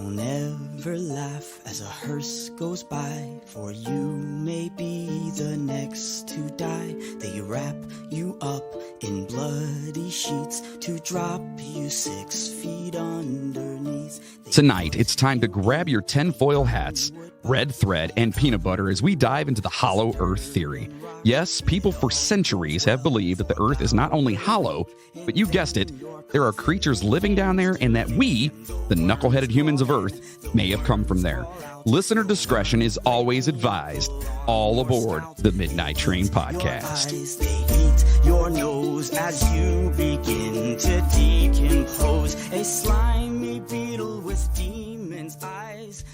Don't ever laugh as a hearse goes by, for you may be the next to die. They wrap you up in bloody sheets to drop you 6 feet underneath. Tonight, it's time to grab your tinfoil hats, red thread, and peanut butter as we dive into the hollow earth theory. Yes, people for centuries have believed that the earth is not only hollow, but you guessed it, there are creatures living down there and that we, the knuckleheaded humans of earth, may have come from there. Listener discretion is always advised. All aboard the Midnight Train podcast. They eat your nose as you begin to decompose. A slimy beetle with demon's eyes.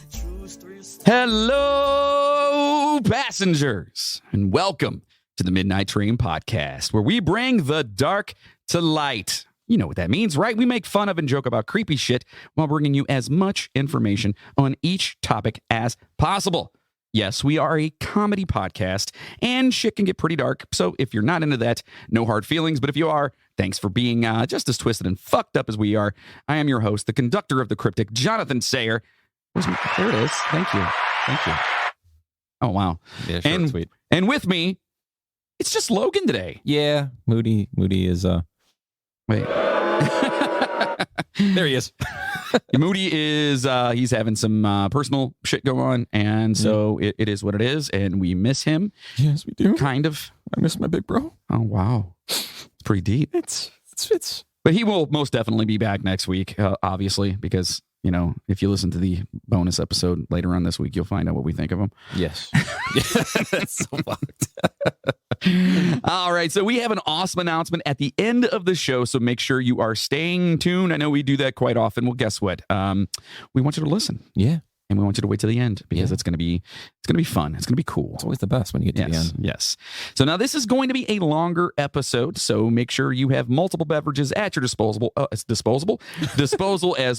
Hello, passengers, and welcome to the Midnight Train podcast, where we bring the dark to light. You know what that means, right? We make fun of and joke about creepy shit while bringing you as much information on each topic as possible. Yes, we are a comedy podcast, and shit can get pretty dark, so if you're not into that, no hard feelings, but if you are, thanks for being just as twisted and fucked up as we are. I am your host, the conductor of the cryptic, Jonathan Sayer. There it is. Thank you. Oh, wow. Yeah, sure, and, sweet. And with me, it's just Logan today. Yeah, Moody is Wait. there he is. Moody is he's having some personal shit going on, and so it is what it is, and we miss him. Yes, we do. Kind of. I miss my big bro. Oh, wow. It's pretty deep. It's But he will most definitely be back next week, obviously, because, you know, if you listen to the bonus episode later on this week, you'll find out what we think of him. Yes. That's so fucked. All right, so we have an awesome announcement at the end of the show, so make sure you are staying tuned. I know we do that quite often. Well, guess what? We want you to listen. Yeah. And we want you to wait to the end because it's going to be fun. It's going to be cool. It's always the best when you get to the end. Yes. So now this is going to be a longer episode. So make sure you have multiple beverages at your disposal as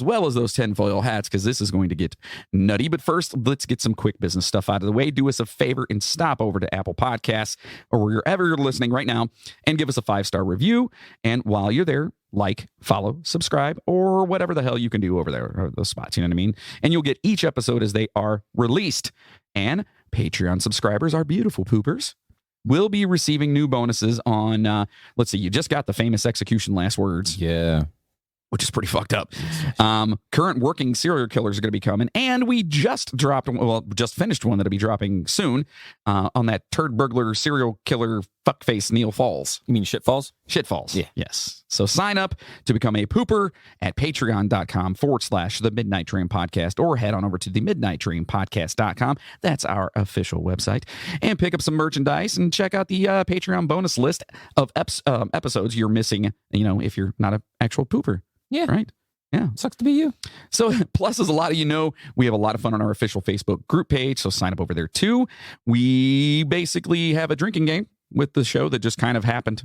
well as those tinfoil hats, because this is going to get nutty. But first, let's get some quick business stuff out of the way. Do us a favor and stop over to Apple Podcasts or wherever you're listening right now and give us a 5-star review. And while you're there, like, follow, subscribe, or whatever the hell you can do over there, or those spots, you know what I mean? And you'll get each episode as they are released. And Patreon subscribers, our beautiful poopers, will be receiving new bonuses on, let's see, you just got the famous execution last words. Yeah. Which is pretty fucked up. Current working serial killers are going to be coming. And we just finished one that'll be dropping soon on that turd burglar serial killer fuckface Neil Falls. You mean Shitfalls? Shitfalls. Yeah. Yes. So sign up to become a pooper at patreon.com/the Midnight Train Podcast, or head on over to the MidnightTrainPodcast.com. That's our official website. And pick up some merchandise and check out the Patreon bonus list of episodes you're missing, you know, if you're not an actual pooper. Yeah. Right? Yeah. Sucks to be you. So, plus, as a lot of you know, we have a lot of fun on our official Facebook group page, so sign up over there too. We basically have a drinking game with the show that just kind of happened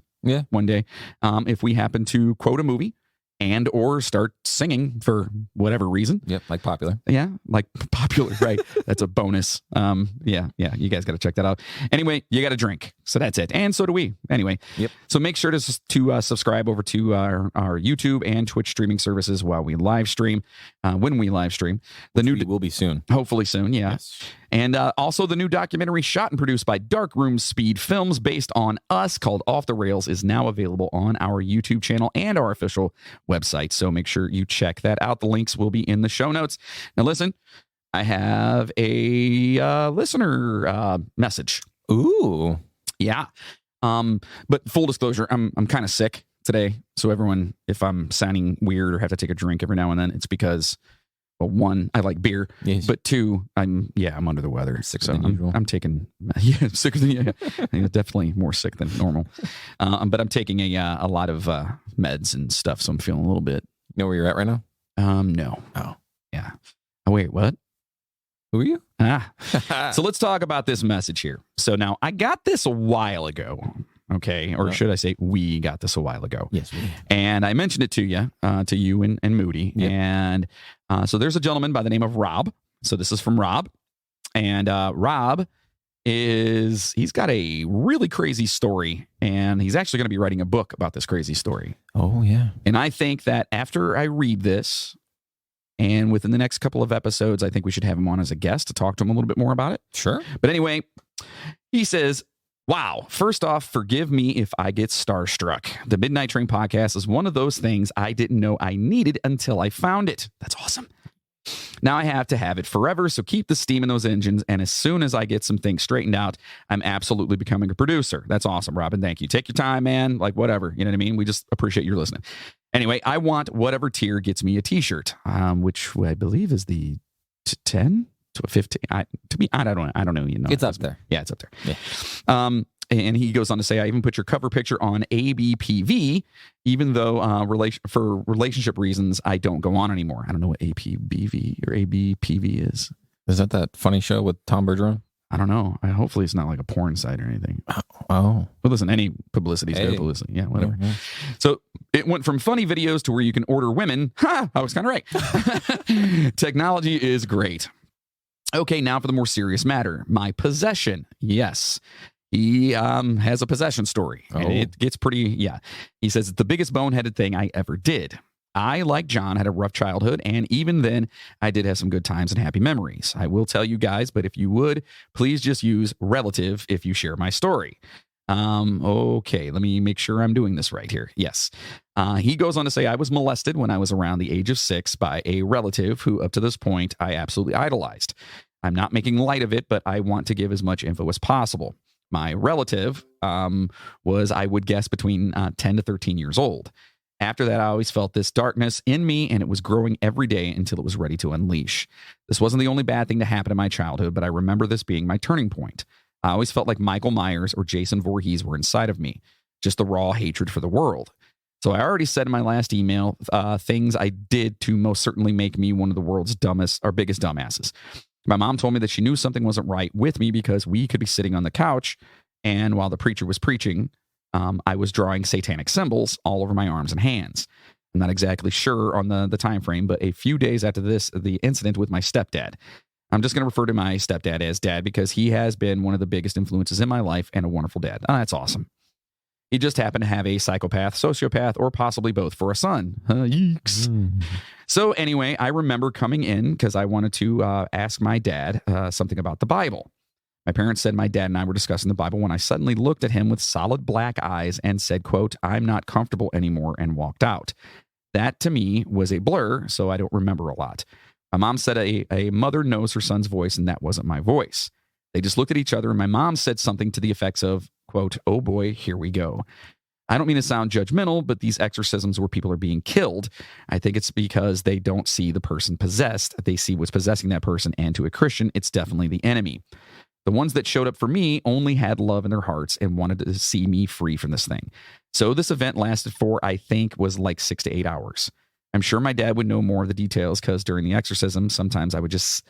one day. If we happen to quote a movie and or start singing for whatever reason. Yep, like Popular. Yeah, like Popular, right. That's a bonus. Yeah, you guys got to check that out. Anyway, you got to drink. So that's it. And so do we. Anyway, yep. So make sure to subscribe over to our YouTube and Twitch streaming services while we live stream. When we live stream. The new will be soon. Hopefully soon, yeah. Yes. And also the new documentary shot and produced by Darkroom Speed Films based on us called Off the Rails is now available on our YouTube channel and our official website. So make sure you check that out. The links will be in the show notes. Now listen, I have a listener message. Ooh. Yeah. But full disclosure, I'm kind of sick today. So everyone, if I'm sounding weird or have to take a drink every now and then, it's because, well, one, I like beer, but two, I'm under the weather. Sicker than usual. I'm taking, sicker than, definitely more sick than normal. But I'm taking a lot of meds and stuff, so I'm feeling a little bit. You know where you're at right now? No. Oh. Yeah. Oh, wait, what? Who are you? So let's talk about this message here. So now I got this a while ago. Okay. Or should I say we got this a while ago? Yes, we did. And I mentioned it to you and Moody. Yep. And so there's a gentleman by the name of Rob. So this is from Rob. And Rob he's got a really crazy story. And he's actually going to be writing a book about this crazy story. Oh, yeah. And I think that after I read this, And within the next couple of episodes, I think we should have him on as a guest to talk to him a little bit more about it. Sure. But anyway, he says, wow, first off, forgive me if I get starstruck. The Midnight Train podcast is one of those things I didn't know I needed until I found it. That's awesome. Now I have to have it forever, so keep the steam in those engines. And as soon as I get some things straightened out, I'm absolutely becoming a producer. That's awesome, Robin. Thank you. Take your time, man. Like, whatever. You know what I mean? We just appreciate your listening. Anyway, I want whatever tier gets me a t-shirt, which I believe is the 10 to a 15. I don't know. You know, It's up there. Yeah, it's up there. Yeah. And he goes on to say, I even put your cover picture on ABPV, even though for relationship reasons, I don't go on anymore. I don't know what APBV or ABPV is. Is that funny show with Tom Bergeron? I don't know. Hopefully it's not like a porn site or anything. Oh. But listen, any publicity is good publicity. Yeah, whatever. Yeah. So it went from funny videos to where you can order women. Ha! I was kind of right. Technology is great. Okay, now for the more serious matter. My possession. Yes. He has a possession story. And it gets pretty, yeah. He says, it's the biggest boneheaded thing I ever did. I, like John, had a rough childhood, and even then, I did have some good times and happy memories. I will tell you guys, but if you would, please just use relative if you share my story. Okay, let me make sure I'm doing this right here. Yes. He goes on to say, I was molested when I was around the age of 6 by a relative who, up to this point, I absolutely idolized. I'm not making light of it, but I want to give as much info as possible. My relative was, I would guess, between 10 to 13 years old. After that, I always felt this darkness in me, and it was growing every day until it was ready to unleash. This wasn't the only bad thing to happen in my childhood, but I remember this being my turning point. I always felt like Michael Myers or Jason Voorhees were inside of me, just the raw hatred for the world. So I already said in my last email things I did to most certainly make me one of the world's dumbest or biggest dumbasses. My mom told me that she knew something wasn't right with me because we could be sitting on the couch, and while the preacher was preaching, I was drawing satanic symbols all over my arms and hands. I'm not exactly sure on the time frame, but a few days after the incident with my stepdad. I'm just going to refer to my stepdad as Dad because he has been one of the biggest influences in my life and a wonderful dad. That's awesome. He just happened to have a psychopath, sociopath, or possibly both for a son. Yeeks. So anyway, I remember coming in because I wanted to ask my dad something about the Bible. My parents said my dad and I were discussing the Bible when I suddenly looked at him with solid black eyes and said, quote, I'm not comfortable anymore, and walked out. That to me was a blur, so I don't remember a lot. My mom said a mother knows her son's voice, and that wasn't my voice. They just looked at each other, and my mom said something to the effects of, quote, oh boy, here we go. I don't mean to sound judgmental, but these exorcisms where people are being killed, I think it's because they don't see the person possessed. They see what's possessing that person, and to a Christian, it's definitely the enemy. The ones that showed up for me only had love in their hearts and wanted to see me free from this thing. So this event lasted for, I think, was like 6 to 8 hours. I'm sure my dad would know more of the details because during the exorcism, sometimes I would just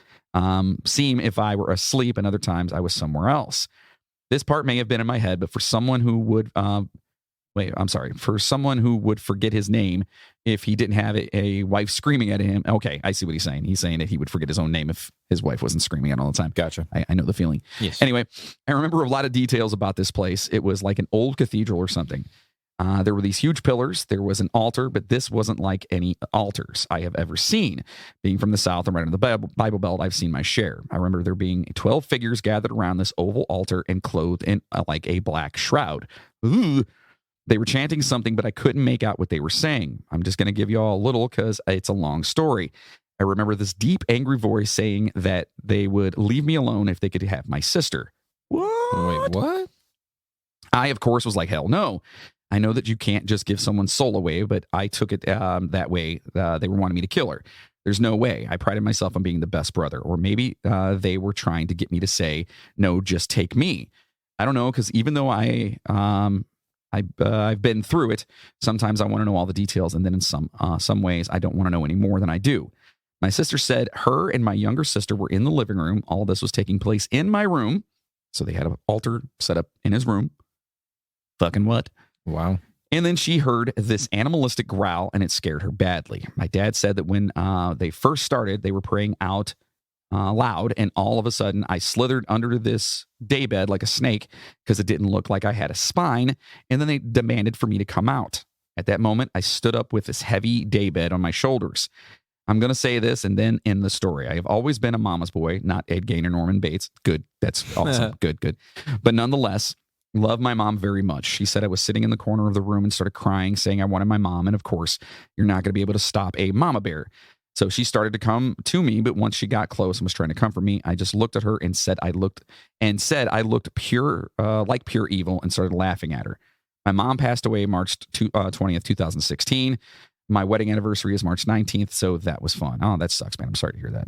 seem if I were asleep, and other times I was somewhere else. This part may have been in my head, but for someone who would for someone who would forget his name if he didn't have a wife screaming at him. Okay, I see what he's saying. He's saying that he would forget his own name if his wife wasn't screaming at him all the time. Gotcha. I know the feeling. Yes. Anyway, I remember a lot of details about this place. It was like an old cathedral or something. There were these huge pillars. There was an altar, but this wasn't like any altars I have ever seen. Being from the South and right in the Bible Belt, I've seen my share. I remember there being 12 figures gathered around this oval altar and clothed in like a black shroud. Ooh. They were chanting something, but I couldn't make out what they were saying. I'm just going to give you all a little because it's a long story. I remember this deep, angry voice saying that they would leave me alone if they could have my sister. Wait, what? I, of course, was like, hell no. I know that you can't just give someone's soul away, but I took it that way. They were wanting me to kill her. There's no way. I prided myself on being the best brother. Or maybe they were trying to get me to say, no, just take me. I don't know, because even though I've been through it, sometimes I want to know all the details, and then in some ways, I don't want to know any more than I do. My sister said her and my younger sister were in the living room. All of this was taking place in my room. So they had an altar set up in his room. Fucking what? Wow. And then she heard this animalistic growl, and it scared her badly. My dad said that when they first started, they were praying out loud, and all of a sudden, I slithered under this daybed like a snake because it didn't look like I had a spine, and then they demanded for me to come out. At that moment, I stood up with this heavy daybed on my shoulders. I'm going to say this and then end the story. I have always been a mama's boy, not Ed Gain or Norman Bates. Good. That's awesome. Good. But nonetheless, love my mom very much. She said I was sitting in the corner of the room and started crying, saying I wanted my mom. And of course, you're not going to be able to stop a mama bear. So she started to come to me, but once she got close and was trying to comfort me, I just looked at her and said I looked pure, like pure evil, and started laughing at her. My mom passed away March 20th, 2016. My wedding anniversary is March 19th, so that was fun. Oh, that sucks, man. I'm sorry to hear that.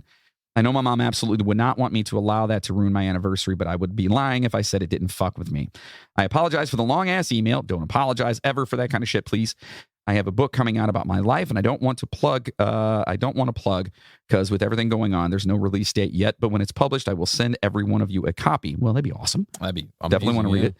I know my mom absolutely would not want me to allow that to ruin my anniversary, but I would be lying if I said it didn't fuck with me. I apologize for the long-ass email. Don't apologize ever for that kind of shit, please. I have a book coming out about my life, and I don't want to plug because with everything going on, there's no release date yet, but when it's published, I will send every one of you a copy. Well, that'd be awesome. That'd be amazing. Definitely want to read it.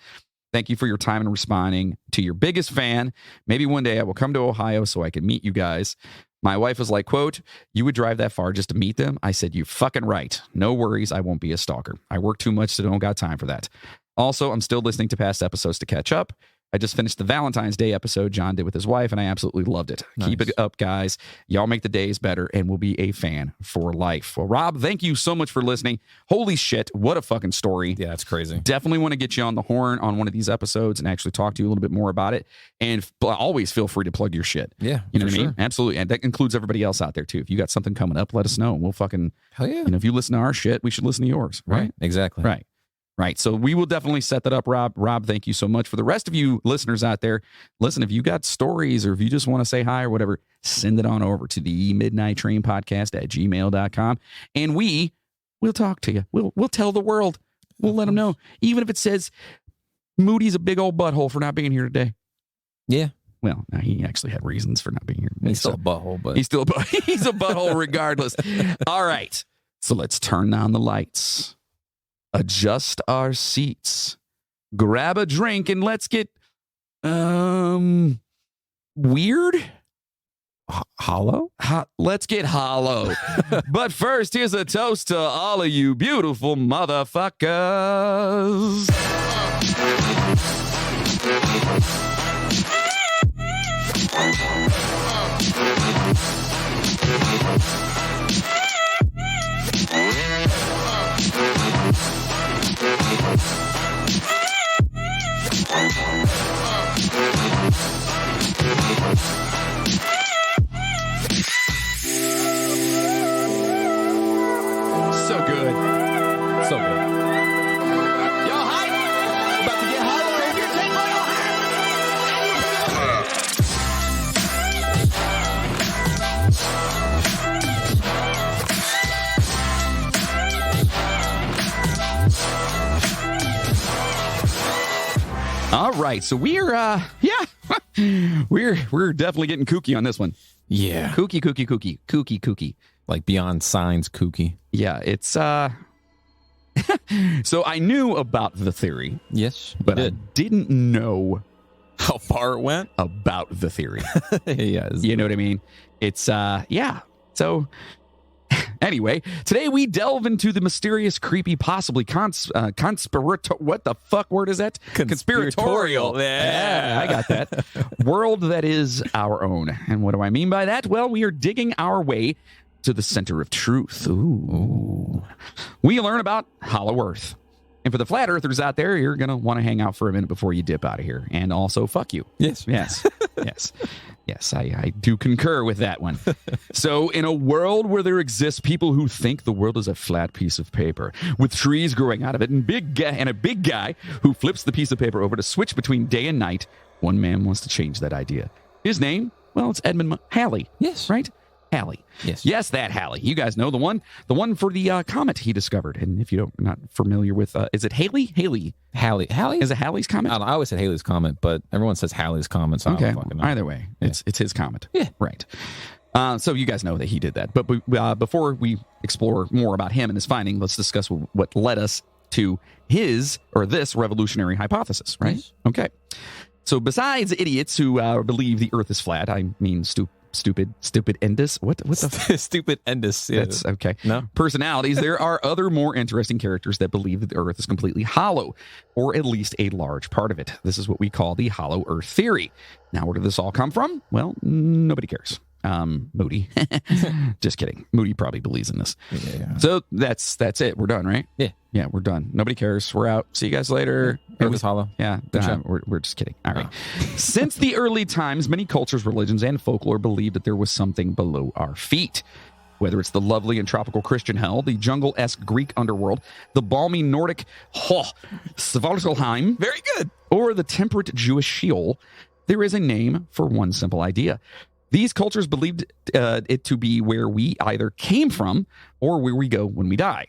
Thank you for your time and responding to your biggest fan. Maybe one day I will come to Ohio so I can meet you guys. My wife was like, quote, you would drive that far just to meet them? I said, you fucking right. No worries. I won't be a stalker. I work too much, so don't got time for that. Also, I'm still listening to past episodes to catch up. I just finished the Valentine's Day episode John did with his wife, and I absolutely loved it. Nice. Keep it up, guys. Y'all make the days better, and we'll be a fan for life. Well, Rob, thank you so much for listening. Holy shit, what a fucking story. Yeah, that's crazy. Definitely want to get you on the horn on one of these episodes and actually talk to you a little bit more about it. And always feel free to plug your shit. Yeah, you know what I mean? Absolutely. And that includes everybody else out there, too. If you got something coming up, let us know. We'll fucking, hell yeah. If you listen to our shit, we should listen to yours. Right? Exactly. Right. So we will definitely set that up, Rob. Rob, thank you so much. For the rest of you listeners out there, listen, if you got stories or if you just want to say hi or whatever, send it on over to the MidnightTrain podcast at gmail.com. And we'll talk to you. We'll tell the world. We'll let them know. Even if it says Moody's a big old butthole for not being here today. Yeah. Well, no, he actually had reasons for not being here. He's still a butthole, but he's a butthole regardless. All right. So let's turn on the lights. Adjust our seats, grab a drink, and let's get weird. Hollow? Let's get hollow. But first, here's a toast to all of you beautiful motherfuckers. So good. So good. Yo, hi. About to get hollow over here. Take my All right, so we're we're definitely getting kooky on this one. Yeah, kooky, like beyond signs, kooky. Yeah, it's so I knew about the theory, yes, but I didn't know how far it went about the theory. Yeah, you know what I mean? It's yeah. So anyway, today we delve into the mysterious, creepy, possibly conspiratorial. What the fuck word is that? Conspiratorial. Yeah, I got that. World that is our own. And what do I mean by that? Well, we are digging our way to the center of truth. Ooh. We learn about Hollow Earth. And for the flat earthers out there, you're going to want to hang out for a minute before you dip out of here. And also, fuck you. Yes. Yes, I do concur with that one. So in a world where there exists people who think the world is a flat piece of paper with trees growing out of it and a big guy who flips the piece of paper over to switch between day and night, one man wants to change that idea. His name, well, it's Edmund Halley. Yes. Right? Halley. Yes, that Halley. You guys know the one for the comet he discovered. And if you're not familiar with, is it Halley? Halley. Is it Halley's comet? I always said Halley's comet, but everyone says Halley's comet. So okay. I don't fucking know. Either way, it's his comet. Yeah. Right. So you guys know that he did that. But before we explore more about him and his finding, let's discuss what led us to this revolutionary hypothesis. Right. Yes. Okay. So besides idiots who believe the Earth is flat, I mean stupid endus. What the stupid endus? Yeah. That's okay. No personalities. There are other more interesting characters that believe that the Earth is completely hollow, or at least a large part of it. This is what we call the Hollow Earth theory. Now, where did this all come from? Well, nobody cares. Moody. Just kidding. Moody probably believes in this. Yeah. So that's it. We're done, right? Yeah. Yeah, we're done. Nobody cares. We're out. See you guys later. It was hollow. Yeah, Good show. we're just kidding. All right. Since the early times, many cultures, religions, and folklore believed that there was something below our feet. Whether it's the lovely and tropical Christian hell, the jungle-esque Greek underworld, the balmy Nordic Svartalheim, Very good. or the temperate Jewish Sheol, there is a name for one simple idea. These cultures believed it to be where we either came from or where we go when we die.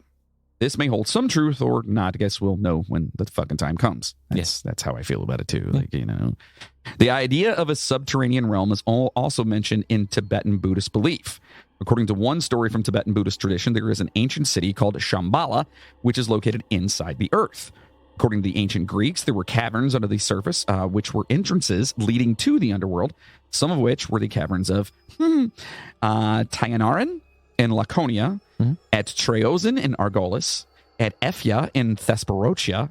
This may hold some truth or not. I guess we'll know when the fucking time comes. That's how I feel about it too. Like, the idea of a subterranean realm is also mentioned in Tibetan Buddhist belief. According to one story from Tibetan Buddhist tradition, there is an ancient city called Shambhala, which is located inside the earth. According to the ancient Greeks, there were caverns under the surface, which were entrances leading to the underworld, some of which were the caverns of Tyanaran in Laconia, at Troezen in Argolis, at Ephia in Thesperotia,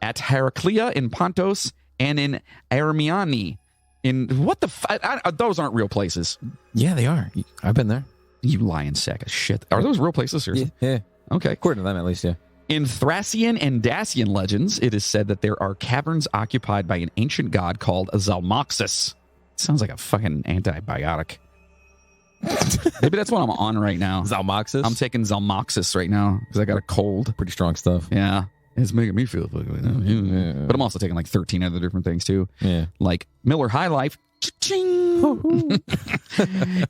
at Heraclea in Pontos, and in Armiani. In what the those aren't real places. Yeah, they are. I've been there. You lying sack of shit. Are those real places? Seriously? Yeah. Okay. According to them, at least, yeah. In Thracian and Dacian legends, it is said that there are caverns occupied by an ancient god called Zalmoxis. Sounds like a fucking antibiotic. Maybe that's what I'm on right now. Zalmoxis? I'm taking Zalmoxis right now because I got a cold. Pretty strong stuff. Yeah. It's making me feel fucking. But I'm also taking like 13 other different things too. Yeah. Like Miller High Life.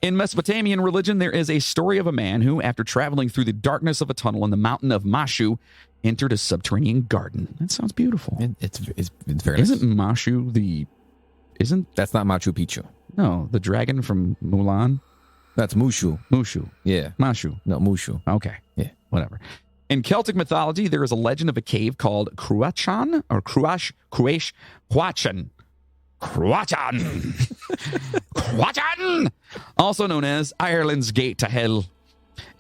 In Mesopotamian religion, there is a story of a man who, after traveling through the darkness of a tunnel in the mountain of Mashu, entered a subterranean garden. That sounds beautiful. It's very nice. Isn't Mashu That's not Machu Picchu. No, the dragon from Mulan? That's Mushu. Mushu. Yeah. Mashu. No, Mushu. Okay. Yeah. Whatever. In Celtic mythology, there is a legend of a cave called Cruachan, or Huachan, also known as Ireland's Gate to Hell,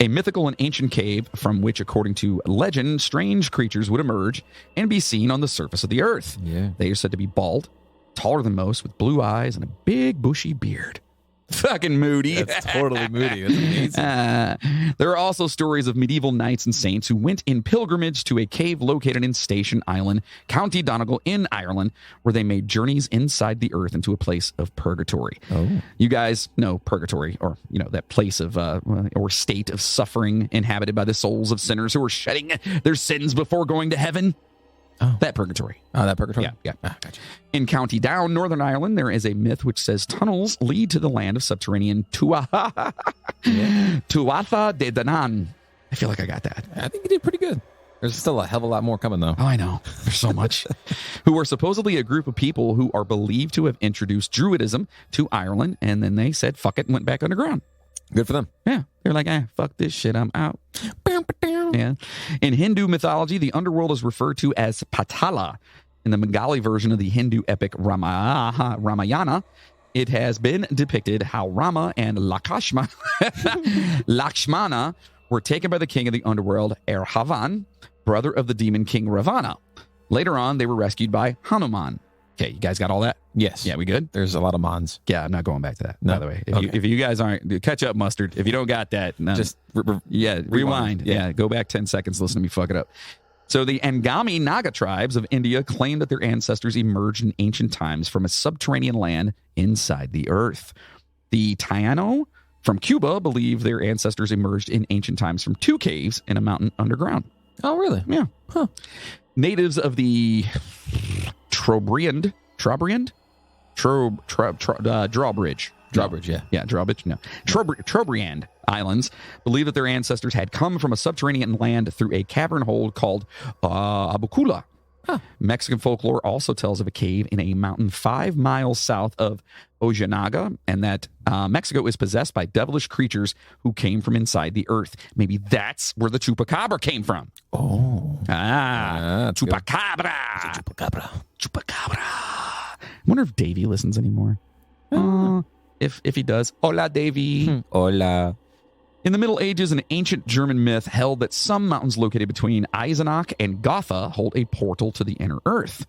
a mythical and ancient cave from which, according to legend, strange creatures would emerge and be seen on the surface of the earth. Yeah. They are said to be bald, taller than most, with blue eyes and a big bushy beard. Fucking Moody. That's totally Moody. That's amazing. There are also stories of medieval knights and saints who went in pilgrimage to a cave located in Station Island, County Donegal in Ireland, where they made journeys inside the earth into a place of purgatory. Oh. You guys know purgatory, or that place of or state of suffering inhabited by the souls of sinners who are shedding their sins before going to heaven. Oh. That purgatory. Oh, that purgatory? Yeah. Ah, gotcha. In County Down, Northern Ireland, there is a myth which says tunnels lead to the land of subterranean Tuatha de Danann. I feel like I got that. I think you did pretty good. There's still a hell of a lot more coming, though. Oh, I know. There's so much. Who are supposedly a group of people who are believed to have introduced Druidism to Ireland, and then they said, fuck it, and went back underground. Good for them. Yeah. They're like, fuck this shit, I'm out. Yeah. In Hindu mythology, the underworld is referred to as Patala. In the Bengali version of the Hindu epic Ramayana, it has been depicted how Rama and Lakshmana were taken by the king of the underworld, Erhavan, brother of the demon king Ravana. Later on, they were rescued by Hanuman. Okay, you guys got all that? Yes. Yeah, we good? There's a lot of Mons. Yeah, I'm not going back to that, No. by the way. Okay. If you guys aren't, catch up, Mustard. If you don't got that, no. Just rewind. Yeah, go back 10 seconds, listen to me fuck it up. So the Angami Naga tribes of India claim that their ancestors emerged in ancient times from a subterranean land inside the earth. The Taino from Cuba believe their ancestors emerged in ancient times from two caves in a mountain underground. Oh, really? Yeah. Huh. Natives of the Drawbridge. Drawbridge, yeah. Yeah, Drawbridge, no. Trobriand Islands believe that their ancestors had come from a subterranean land through a cavern hole called Abucula. Huh. Mexican folklore also tells of a cave in a mountain 5 miles south of Ojinaga, and that Mexico is possessed by devilish creatures who came from inside the earth. Maybe that's where the chupacabra came from. Oh. Chupacabra. Chupacabra. Chupacabra. I wonder if Davey listens anymore. If he does. Hola, Davey. Hola. In the Middle Ages, an ancient German myth held that some mountains located between Eisenach and Gotha hold a portal to the inner earth.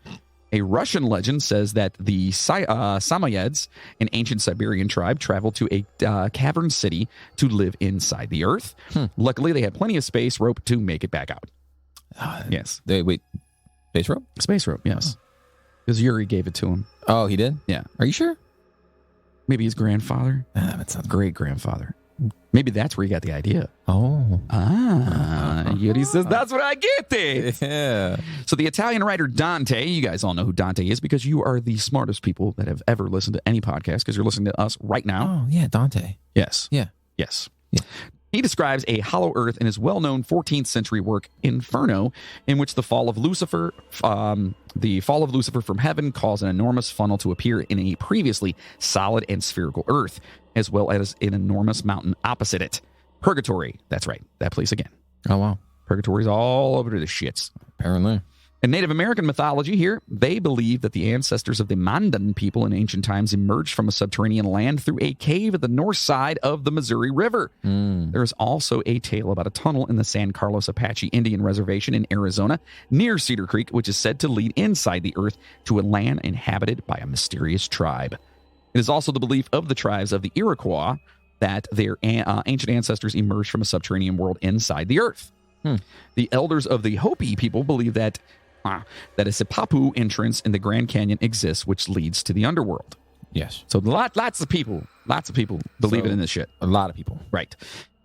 A Russian legend says that the Samoyeds, an ancient Siberian tribe, traveled to a cavern city to live inside the earth. Luckily, they had plenty of space rope to make it back out. Yes. Wait, space rope? Space rope, yes. Because Yuri gave it to him. Oh, he did? Yeah. Are you sure? Maybe his grandfather? That sounds Great-grandfather. Maybe that's where he got the idea. Oh. Yuri says, that's what I get it. Yeah. So the Italian writer Dante, you guys all know who Dante is because you are the smartest people that have ever listened to any podcast because you're listening to us right now. Oh, yeah, Dante. Yes. Yeah. Yes. Yeah. He describes a hollow earth in his well-known 14th century work Inferno, in which the fall of Lucifer from heaven caused an enormous funnel to appear in a previously solid and spherical earth, as well as an enormous mountain opposite it. Purgatory. That's right. That place again. Oh, wow. Purgatory's all over the shits. Apparently. In Native American mythology here, they believe that the ancestors of the Mandan people in ancient times emerged from a subterranean land through a cave at the north side of the Missouri River. There is also a tale about a tunnel in the San Carlos Apache Indian Reservation in Arizona near Cedar Creek, which is said to lead inside the earth to a land inhabited by a mysterious tribe. It is also the belief of the tribes of the Iroquois that their ancient ancestors emerged from a subterranean world inside the earth. The elders of the Hopi people believe that a Sipapu entrance in the Grand Canyon exists, which leads to the underworld. Yes. So lots of people believe in this shit. A lot of people. Right.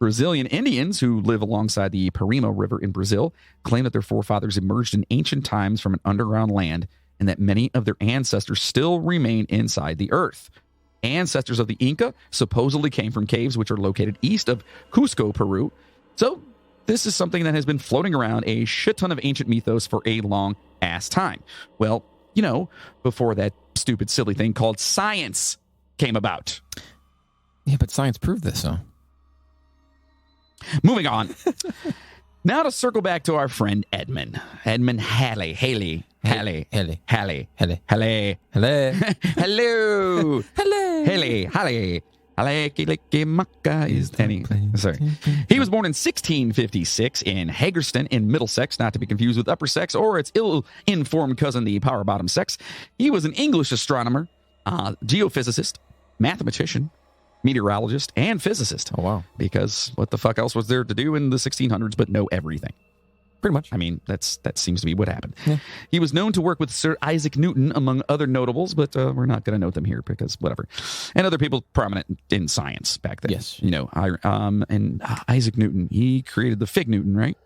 Brazilian Indians who live alongside the Parima River in Brazil claim that their forefathers emerged in ancient times from an underground land and that many of their ancestors still remain inside the earth. Ancestors of the Inca supposedly came from caves which are located east of Cusco, Peru. So this is something that has been floating around a shit ton of ancient mythos for a long ass time. Well, you know, before that stupid, silly thing called science came about. Yeah, but science proved this, so. Moving on. Now to circle back to our friend Edmund Halley. Hello. Sorry. He was born in 1656 in Hagerstown in Middlesex, not to be confused with Upper Sex or its ill-informed cousin, the Power Bottom Sex. He was an English astronomer, geophysicist, mathematician, meteorologist, and physicist. Oh, wow. Because what the fuck else was there to do in the 1600s but know everything? Pretty much. I mean, that seems to be what happened. Yeah. He was known to work with Sir Isaac Newton, among other notables, but we're not going to note them here because whatever. And other people prominent in science back then. Yes. You know, Isaac Newton, he created the Fig Newton, right?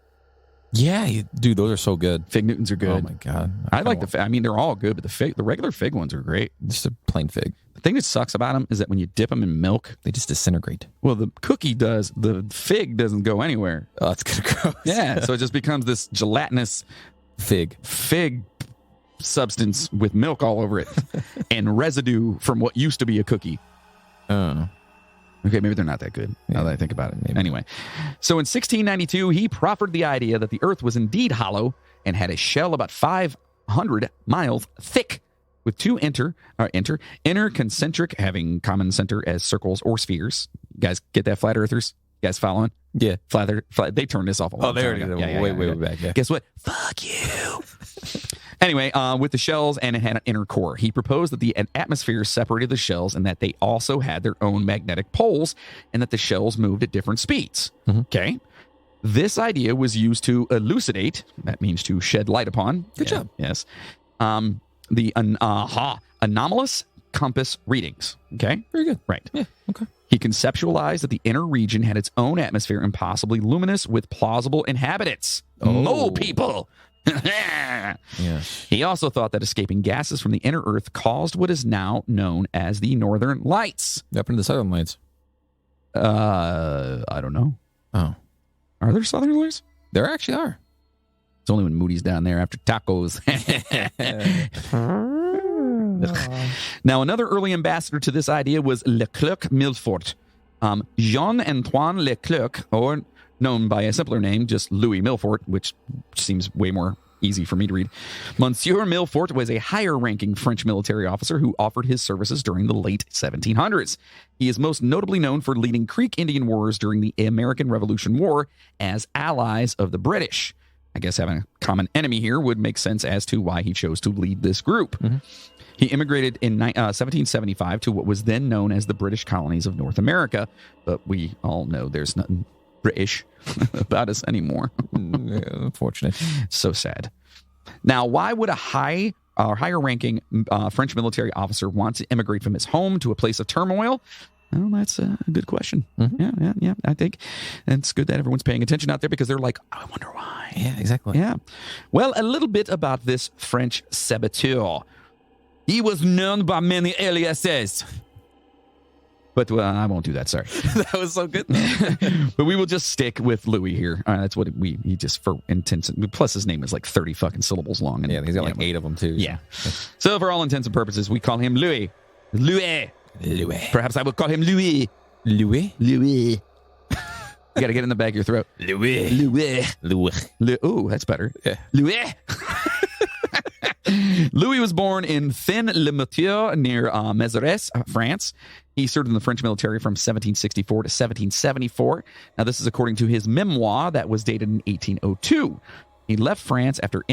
Yeah, dude, those are so good. Fig Newtons are good. Oh, my God. I like I mean, they're all good, but the regular fig ones are great. Just a plain fig. The thing that sucks about them is that when you dip them in milk, they just disintegrate. Well, the cookie does. The fig doesn't go anywhere. Oh, that's good. Gross. Yeah, so it just becomes this gelatinous fig substance with milk all over it and residue from what used to be a cookie. Oh. Okay, maybe they're not that good now that I think about it. Maybe. Anyway, so in 1692, he proffered the idea that the Earth was indeed hollow and had a shell about 500 miles thick, with two inner concentric, having common center as circles or spheres. You guys get that, flat earthers? You guys following? Yeah. Flat, they turned this off a long time ago. Way back. Yeah. Guess what? Fuck you. Anyway, with the shells, and it had an inner core. He proposed that the atmosphere separated the shells and that they also had their own magnetic poles and that the shells moved at different speeds. Mm-hmm. Okay. This idea was used to elucidate, that means to shed light upon. Good job. Yes. The anomalous compass readings. Okay. Very good. Right. Yeah. Okay. He conceptualized that the inner region had its own atmosphere and possibly luminous with plausible inhabitants. Mole people. Yes. He also thought that escaping gases from the inner Earth caused what is now known as the Northern Lights. Up into the Southern Lights. I don't know. Oh. Are there Southern Lights? There actually are. It's only when Moody's down there after tacos. Now, another early ambassador to this idea was Leclerc-Milfort. Jean-Antoine Leclerc, or known by a simpler name, just Louis Milfort, which seems way more easy for me to read. Monsieur Milfort was a higher-ranking French military officer who offered his services during the late 1700s. He is most notably known for leading Creek Indian wars during the American Revolution War as allies of the British. I guess having a common enemy here would make sense as to why he chose to lead this group. He immigrated in 1775 to what was then known as the British colonies of North America, but we all know there's nothing British about us anymore. Unfortunate. So sad. Now, why would a higher-ranking French military officer want to immigrate from his home to a place of turmoil? Well, that's a good question. Yeah. I think it's good that everyone's paying attention out there because they're like, I wonder why. Yeah, exactly. Yeah. Well, a little bit about this French saboteur. He was known by many aliases. But I won't do that, sorry. That was so good. But we will just stick with Louis here. That's what he just, for intents, plus his name is like 30 fucking syllables long. And, Yeah, he's got like 8 of them too. Yeah. So for all intents and purposes, we call him Louis. Louis. Perhaps I will call him Louis. Louis? Louis. You got to get in the back of your throat. Louis. Ooh, that's better. Yeah. Louis. Louis was born in Thin-le-Moutier near Mézeres, France. He served in the French military from 1764 to 1774. Now, this is according to his memoir that was dated in 1802. He left France after he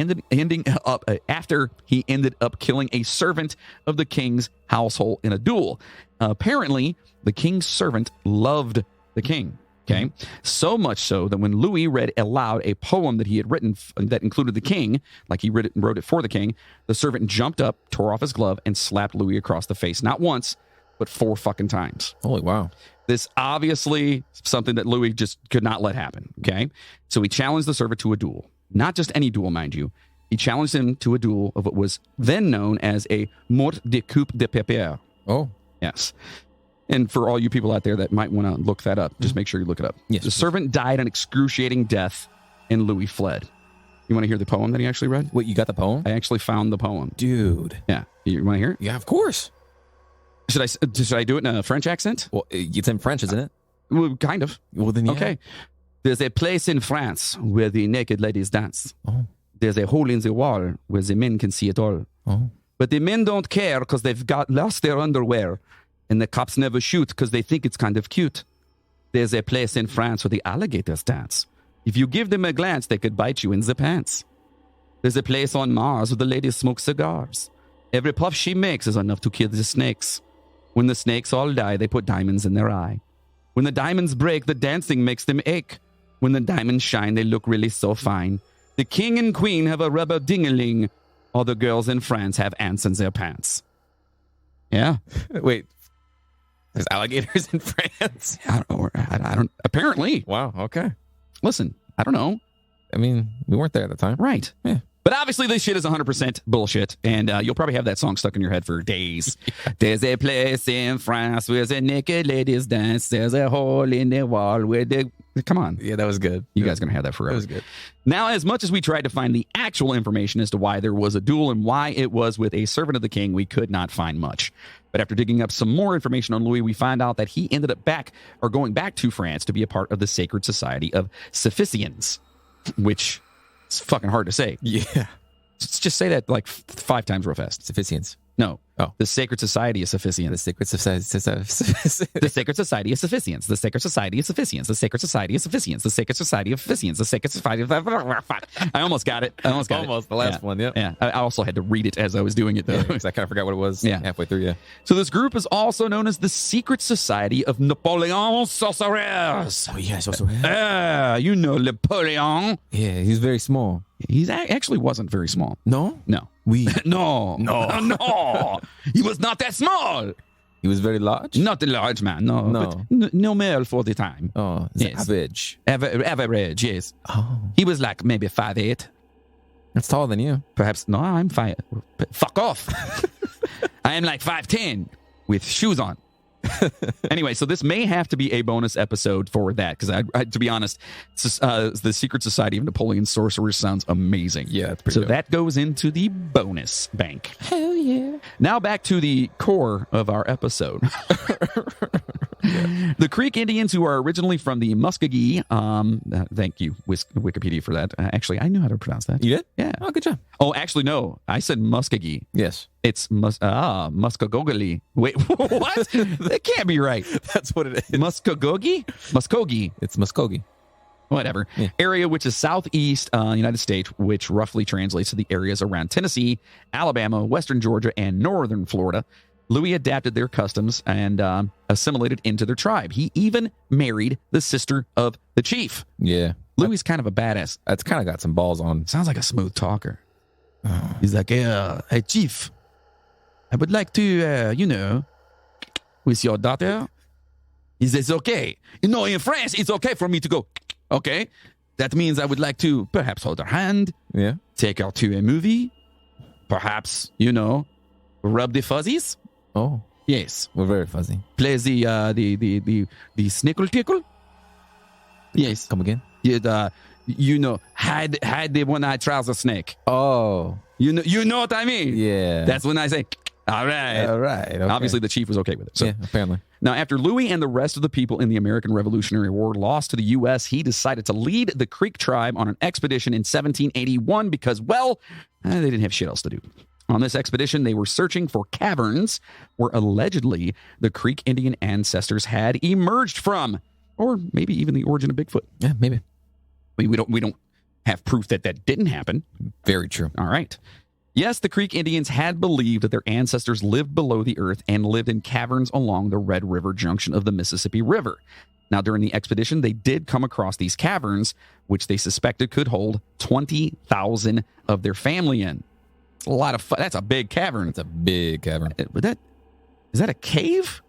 ended up killing a servant of the king's household in a duel. Apparently, the king's servant loved the king. Okay, so much so that when Louis read aloud a poem that he had written that included the king, like he wrote it for the king, the servant jumped up, tore off his glove, and slapped Louis across the face. Not once, but 4 fucking times. Holy wow. This obviously something that Louis just could not let happen. Okay, so he challenged the servant to a duel. Not just any duel, mind you. He challenged him to a duel of what was then known as a mort de coupe de papier. Oh. Yes. And for all you people out there that might want to look that up, just make sure you look it up. Yes. The servant died an excruciating death, and Louis fled. You want to hear the poem that he actually read? Wait, you got the poem? I actually found the poem. Dude. Yeah. You want to hear it? Yeah, of course. Should I do it in a French accent? Well, it's in French, isn't it? Well, kind of. Well, then yeah. Okay. There's a place in France where the naked ladies dance. Oh. There's a hole in the wall where the men can see it all. Oh. But the men don't care because they've lost their underwear. And the cops never shoot because they think it's kind of cute. There's a place in France where the alligators dance. If you give them a glance, they could bite you in the pants. There's a place on Mars where the ladies smoke cigars. Every puff she makes is enough to kill the snakes. When the snakes all die, they put diamonds in their eye. When the diamonds break, the dancing makes them ache. When the diamonds shine, they look really so fine. The king and queen have a rubber ding-a-ling. All the girls in France have ants in their pants. Yeah. Wait. There's alligators in France? I don't. Apparently. Wow, okay. Listen, I don't know. I mean, we weren't there at the time. Right. Yeah. But obviously, this shit is 100% bullshit, and you'll probably have that song stuck in your head for days. There's a place in France where the naked ladies dance. There's a hole in the wall where the... Come on. Yeah, that was good. You guys are going to have that forever. That was good. Now, as much as we tried to find the actual information as to why there was a duel and why it was with a servant of the king, we could not find much. But after digging up some more information on Louis, we find out that he ended up going back to France to be a part of the Sacred Society of Cephiscians, which is fucking hard to say. Yeah. Just say that like 5 times real fast. Cephiscians. No. Oh. The Sacred Society of Cephiscians. The Sacred Society. The Sacred Society of Cephiscians. The Sacred Society of Cephiscians. The Sacred Society of Cephiscians. The Sacred Society of Cephiscians. The Sacred Society of... I almost got it. Almost the last one, yeah. Yeah. I also had to read it as I was doing it, though. Yeah, because I kind of forgot what it was halfway through, yeah. So this group is also known as the Secret Society of Napoleon Sorcerers. Oh, yes, also. You know Napoleon. Yeah, he's very small. He actually wasn't very small. No? No. No. No. He was not that small. He was very large? Not a large man, no. No. But no male for the time. Oh, Yes. average. Average, yes. Oh. He was like maybe 5'8". That's taller than you. Perhaps, no, I'm 5. Fuck off. I am like 5'10" with shoes on. Anyway, so this may have to be a bonus episode for that, because I to be honest, the Secret Society of Napoleon Sorcerers sounds amazing. Yeah, it's pretty so dope. that goes into the bonus bank. Hell yeah. Now back to the core of our episode. The Creek Indians, who are originally from the Muskogee, thank you, Wikipedia, for that. Actually, I knew how to pronounce that. You did? Yeah. Oh, good job. Oh, actually, no. I said Muskogee. Yes. It's Muskogee. Wait, what? That can't be right. That's what it is. Muskogee? Muskogee. It's Muskogee. whatever, area, which is southeast United States, which roughly translates to the areas around Tennessee, Alabama, western Georgia, and northern Florida. Louis adapted their customs and assimilated into their tribe. He even married the sister of the chief. Yeah. Louis is kind of a badass. That's kind of got some balls on. Sounds like a smooth talker. He's like, hey, chief, I would like to, with your daughter. He says, okay. In France, it's okay for me to go, okay. That means I would like to perhaps hold her hand. Yeah. Take her to a movie. Perhaps, rub the fuzzies. Oh. Yes. We're very fuzzy. Play the snickle tickle. Yes. Come again? Hide the one-eyed trouser snake. Oh. You know what I mean? Yeah. That's when I say, all right. All right. Okay. Obviously, the chief was okay with it. So. Yeah, apparently. Now, after Louis and the rest of the people in the American Revolutionary War lost to the U.S., he decided to lead the Creek tribe on an expedition in 1781 because, they didn't have shit else to do. On this expedition, they were searching for caverns where allegedly the Creek Indian ancestors had emerged from, or maybe even the origin of Bigfoot. Yeah, maybe. We don't have proof that didn't happen. Very true. All right. Yes, the Creek Indians had believed that their ancestors lived below the earth and lived in caverns along the Red River junction of the Mississippi River. Now, during the expedition, they did come across these caverns, which they suspected could hold 20,000 of their family in. It's a lot of fun. That's a big cavern. It's a big cavern. Is that a cave?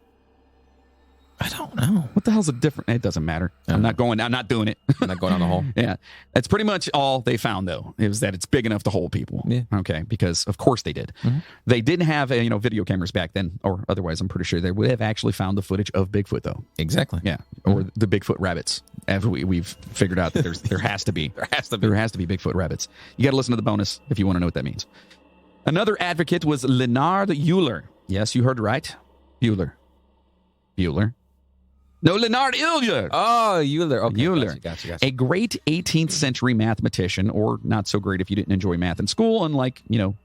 I don't know. What the hell's a different? It doesn't matter. I'm not doing it. I'm not going down the hole. Yeah. That's pretty much all they found, though. It was that it's big enough to hold people. Yeah. Okay. Because, of course, they did. Mm-hmm. They didn't have, video cameras back then, or otherwise, I'm pretty sure they would have actually found the footage of Bigfoot, though. Exactly. Yeah. Or the Bigfoot rabbits. As we've figured out that there has to be. There has to be Bigfoot rabbits. You got to listen to the bonus if you want to know what that means. Another advocate was Leonard Euler. Yes, you heard right. Euler. No, Leonard Euler. Oh, Euler. Okay, Euler. Gotcha. A great 18th century mathematician, or not so great if you didn't enjoy math in school, unlike,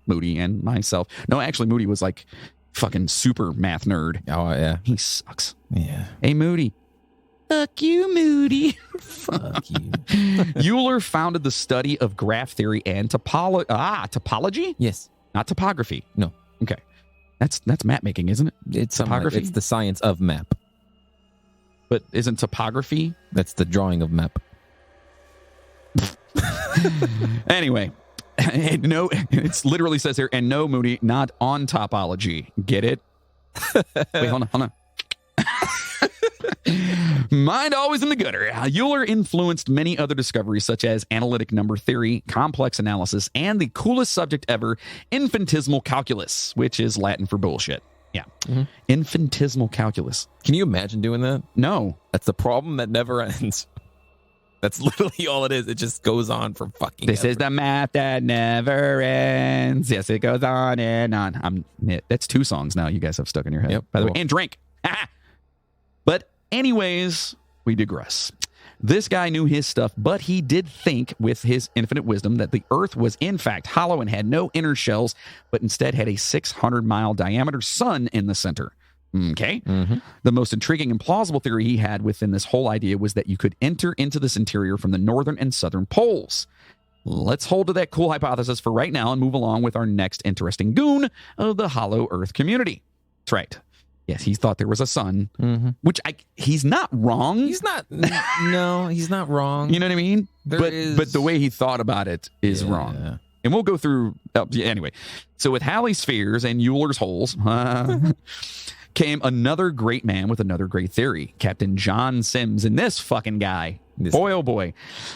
Moody and myself. No, actually, Moody was like fucking super math nerd. Oh, yeah. He sucks. Yeah. Hey, Moody. Fuck you, Moody. Fuck you. Euler founded the study of graph theory and topology? Yes. Not topography. No. Okay. That's map making, isn't it? It's topography. It's the science of map. But isn't topography? That's the drawing of map. Anyway, no, it literally says here, and no, Moody, not on topology. Get it? Wait, hold on. Mind always in the gutter. Euler influenced many other discoveries such as analytic number theory, complex analysis, and the coolest subject ever, infinitesimal calculus, which is Latin for bullshit. Yeah. Mm-hmm. Infinitesimal calculus. Can you imagine doing that? No. That's the problem that never ends. That's literally all it is. It just goes on for fucking This ever. is the math that never ends. Yes, it goes on and on. That's 2 songs now you guys have stuck in your head. Yep. By the way, and drink. But anyways, we digress. This guy knew his stuff, but he did think with his infinite wisdom that the earth was in fact hollow and had no inner shells, but instead had a 600-mile diameter sun in the center. Okay. Mm-hmm. The most intriguing and plausible theory he had within this whole idea was that you could enter into this interior from the northern and southern poles. Let's hold to that cool hypothesis for right now and move along with our next interesting goon of the hollow earth community. That's right. Yes, he thought there was a sun, which he's not wrong. He's not. No, he's not wrong. You know what I mean? But is... but the way he thought about it is wrong. And we'll go through. Anyway, so with Halley's spheres and Euler's holes came another great man with another great theory, Captain John Sims. And this fucking guy, boy, oh boy.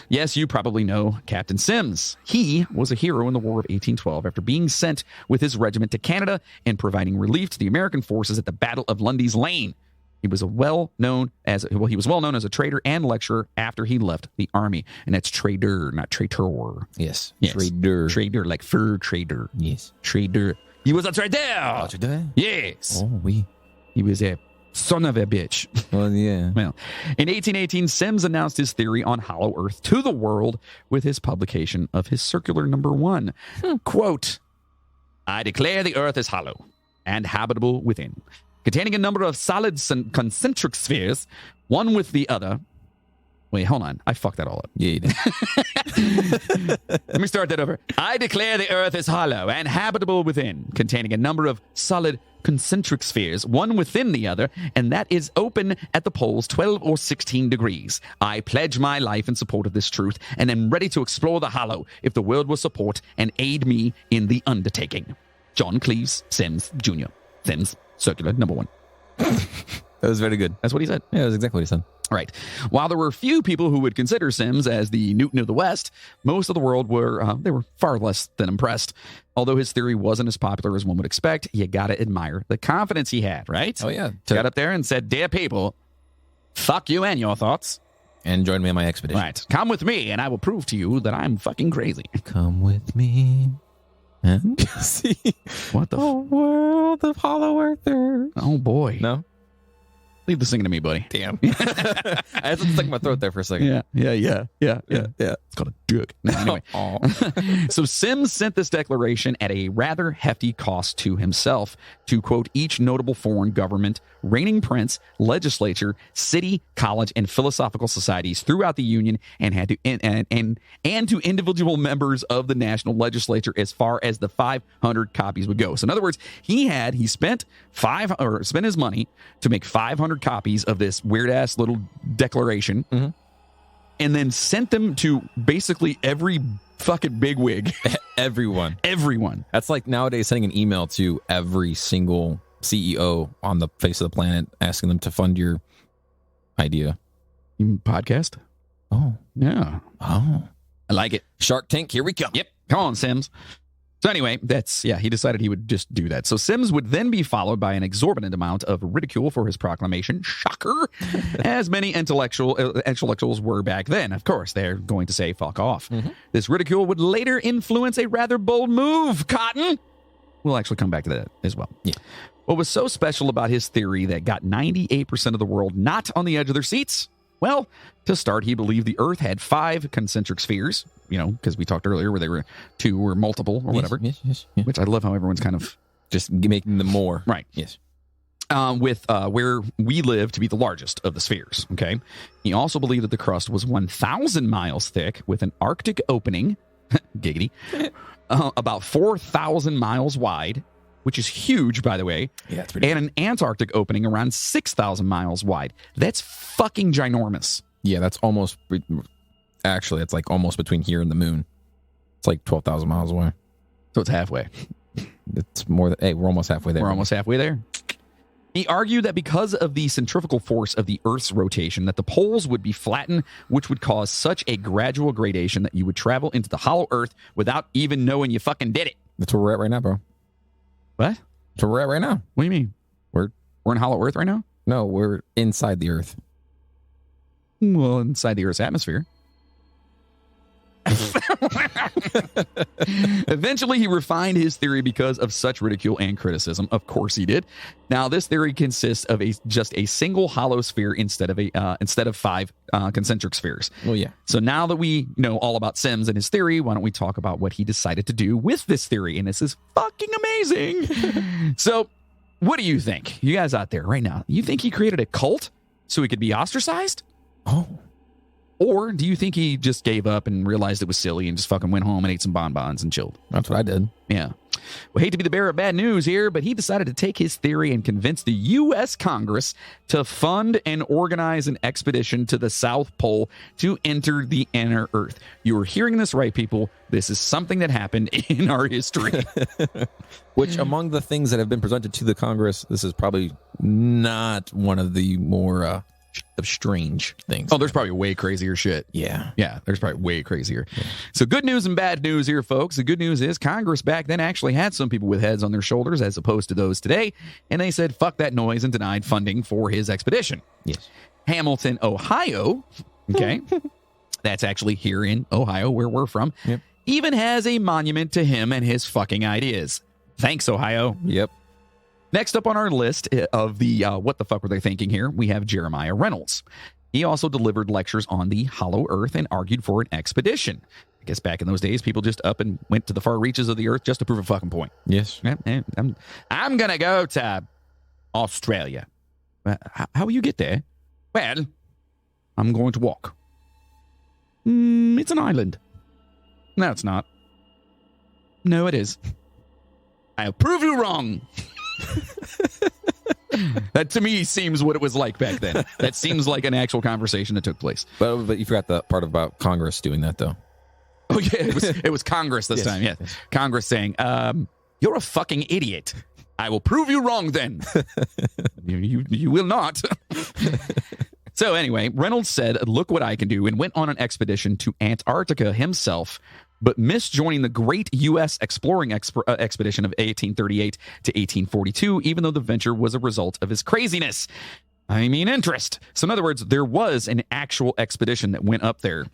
Yes, you probably know Captain Sims. He was a hero in the War of 1812 after being sent with his regiment to Canada and providing relief to the American forces at the Battle of Lundy's Lane. He was well known as a trader and lecturer after he left the army. And that's trader, not traitor. Yes. Trader. Trader, like fur trader. Yes. Trader. He was a trader. Trader? Yes. Oh, oui. He was a son of a bitch. Well, yeah. Well, in 1818, Sims announced his theory on hollow earth to the world with his publication of his circular number 1. Quote, I declare the earth is hollow and habitable within, containing a number of solid concentric spheres, one with the other. Wait, hold on. I fucked that all up. Yeah, you did. Let me start that over. I declare the earth is hollow and habitable within, containing a number of solid concentric spheres, one within the other, and that is open at the poles 12 or 16 degrees. I pledge my life in support of this truth and am ready to explore the hollow if the world will support and aid me in the undertaking. John Cleves Sims Jr. Sims, circular, number 1. That was very good. That's what he said. Yeah, that's exactly what he said. Right. While there were few people who would consider Sims as the Newton of the West, most of the world were far less than impressed. Although his theory wasn't as popular as one would expect, you got to admire the confidence he had, right? Oh, yeah. Got up there and said, "Dear people, fuck you and your thoughts. And join me on my expedition. Right. Come with me and I will prove to you that I'm fucking crazy." Come with me and see What the world of hollow earthers. Oh, boy. No? Leave the singing to me, buddy. Damn. I had to stick my throat there for a second. Yeah. It's called a dick. No, anyway. Aw. So Sims sent this declaration at a rather hefty cost to himself to, quote, each notable foreign government, reigning prince, legislature, city, college, and philosophical societies throughout the Union, and had to and to individual members of the national legislature as far as the 500 copies would go. So in other words, he spent his money to make 500 copies of this weird ass little declaration. Mm-hmm. And then sent them to basically every fucking bigwig. Everyone. That's like nowadays sending an email to every single CEO on the face of the planet asking them to fund your idea. Podcast? Oh. Yeah. Oh. I like it. Shark Tank, here we go. Yep. Come on, Sims. So anyway, he decided he would just do that. So Sims would then be followed by an exorbitant amount of ridicule for his proclamation. Shocker. As many intellectuals were back then. Of course, they're going to say, fuck off. Mm-hmm. This ridicule would later influence a rather bold move, Cotton. We'll actually come back to that as well. Yeah. What was so special about his theory that got 98% of the world not on the edge of their seats? Well, to start, he believed the Earth had 5 concentric spheres, because we talked earlier where they were 2 or multiple or whatever. Yes. Which I love how everyone's kind of just making them more. Right. Yes. With where we live to be the largest of the spheres. Okay. He also believed that the crust was 1,000 miles thick with an Arctic opening, giggity, about 4,000 miles wide, which is huge, by the way. Yeah, it's pretty and an Antarctic opening around 6,000 miles wide. That's fucking ginormous. Yeah, that's almost... Actually, it's like almost between here and the moon. It's like 12,000 miles away. So it's halfway. It's more than... Hey, we're almost halfway there. We're almost halfway there. He argued that because of the centrifugal force of the Earth's rotation, that the poles would be flattened, which would cause such a gradual gradation that you would travel into the hollow Earth without even knowing you fucking did it. That's where we're at right now, bro. What? That's where we're at right now. What do you mean? We're in hollow Earth right now? No, we're inside the Earth. Well, inside the Earth's atmosphere. Eventually, he refined his theory because of such ridicule and criticism. Of course, he did. Now, this theory consists of just a single hollow sphere instead of 5 concentric spheres. Well, yeah. So now that we know all about Sims and his theory, why don't we talk about what he decided to do with this theory? And this is fucking amazing. So, what do you think, you guys out there right now? You think he created a cult so he could be ostracized? Oh. Or do you think he just gave up and realized it was silly and just fucking went home and ate some bonbons and chilled? That's what I did. Yeah. Well, hate to be the bearer of bad news here, but he decided to take his theory and convince the U.S. Congress to fund and organize an expedition to the South Pole to enter the inner Earth. You are hearing this right, people. This is something that happened in our history. Which, among the things that have been presented to the Congress, this is probably not one of the more... of strange things. Oh, there's probably way crazier shit. Yeah. Yeah, there's probably way crazier. Yeah. So good news and bad news here, folks. The good news is Congress back then actually had some people with heads on their shoulders as opposed to those today, and they said, fuck that noise, and denied funding for his expedition. Yes. Hamilton, Ohio, okay, that's actually here in Ohio where we're from, yep, even has a monument to him and his fucking ideas. Thanks, Ohio. Yep. Next up on our list of the what the fuck were they thinking here, we have Jeremiah Reynolds. He also delivered lectures on the hollow earth and argued for an expedition. I guess back in those days, people just up and went to the far reaches of the earth just to prove a fucking point. Yes. I'm going to go to Australia. How will you get there? Well, I'm going to walk. It's an island. No, it's not. No, it is. I'll prove you wrong. That to me seems what it was like back then. That seems like an actual conversation that took place. But you forgot the part about Congress doing that, though. Oh, yeah, it was Congress this time, yes. Congress saying, you're a fucking idiot. I will prove you wrong then. You will not. So anyway, Reynolds said, look what I can do, and went on an expedition to Antarctica himself, but missed joining the great U.S. exploring expedition of 1838 to 1842, even though the venture was a result of his craziness. I mean, interest. So in other words, there was an actual expedition that went up there.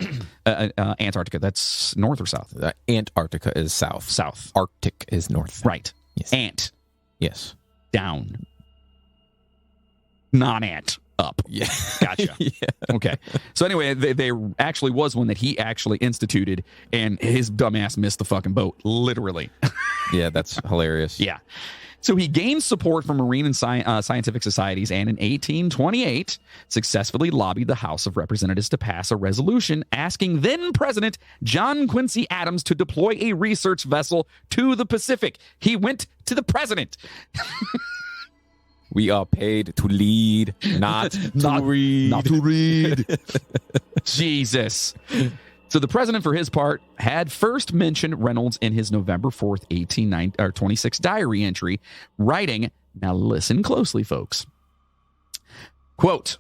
Antarctica, that's north or south? Antarctica is south. South. Arctic is north. Right. Yes. Ant. Yes. Down. Non-ant. Up. Yeah. Gotcha. Yeah. Okay. So anyway, there actually was one that he actually instituted, and his dumbass missed the fucking boat, literally. Yeah, that's hilarious. Yeah. So he gained support from marine and scientific societies, and in 1828 successfully lobbied the House of Representatives to pass a resolution asking then President John Quincy Adams to deploy a research vessel to the Pacific. He went to the president. We are paid to lead, not to read. Not to read. Jesus. So the president, for his part, had first mentioned Reynolds in his November 4th, 1826 diary entry, writing, now listen closely, folks. Quote,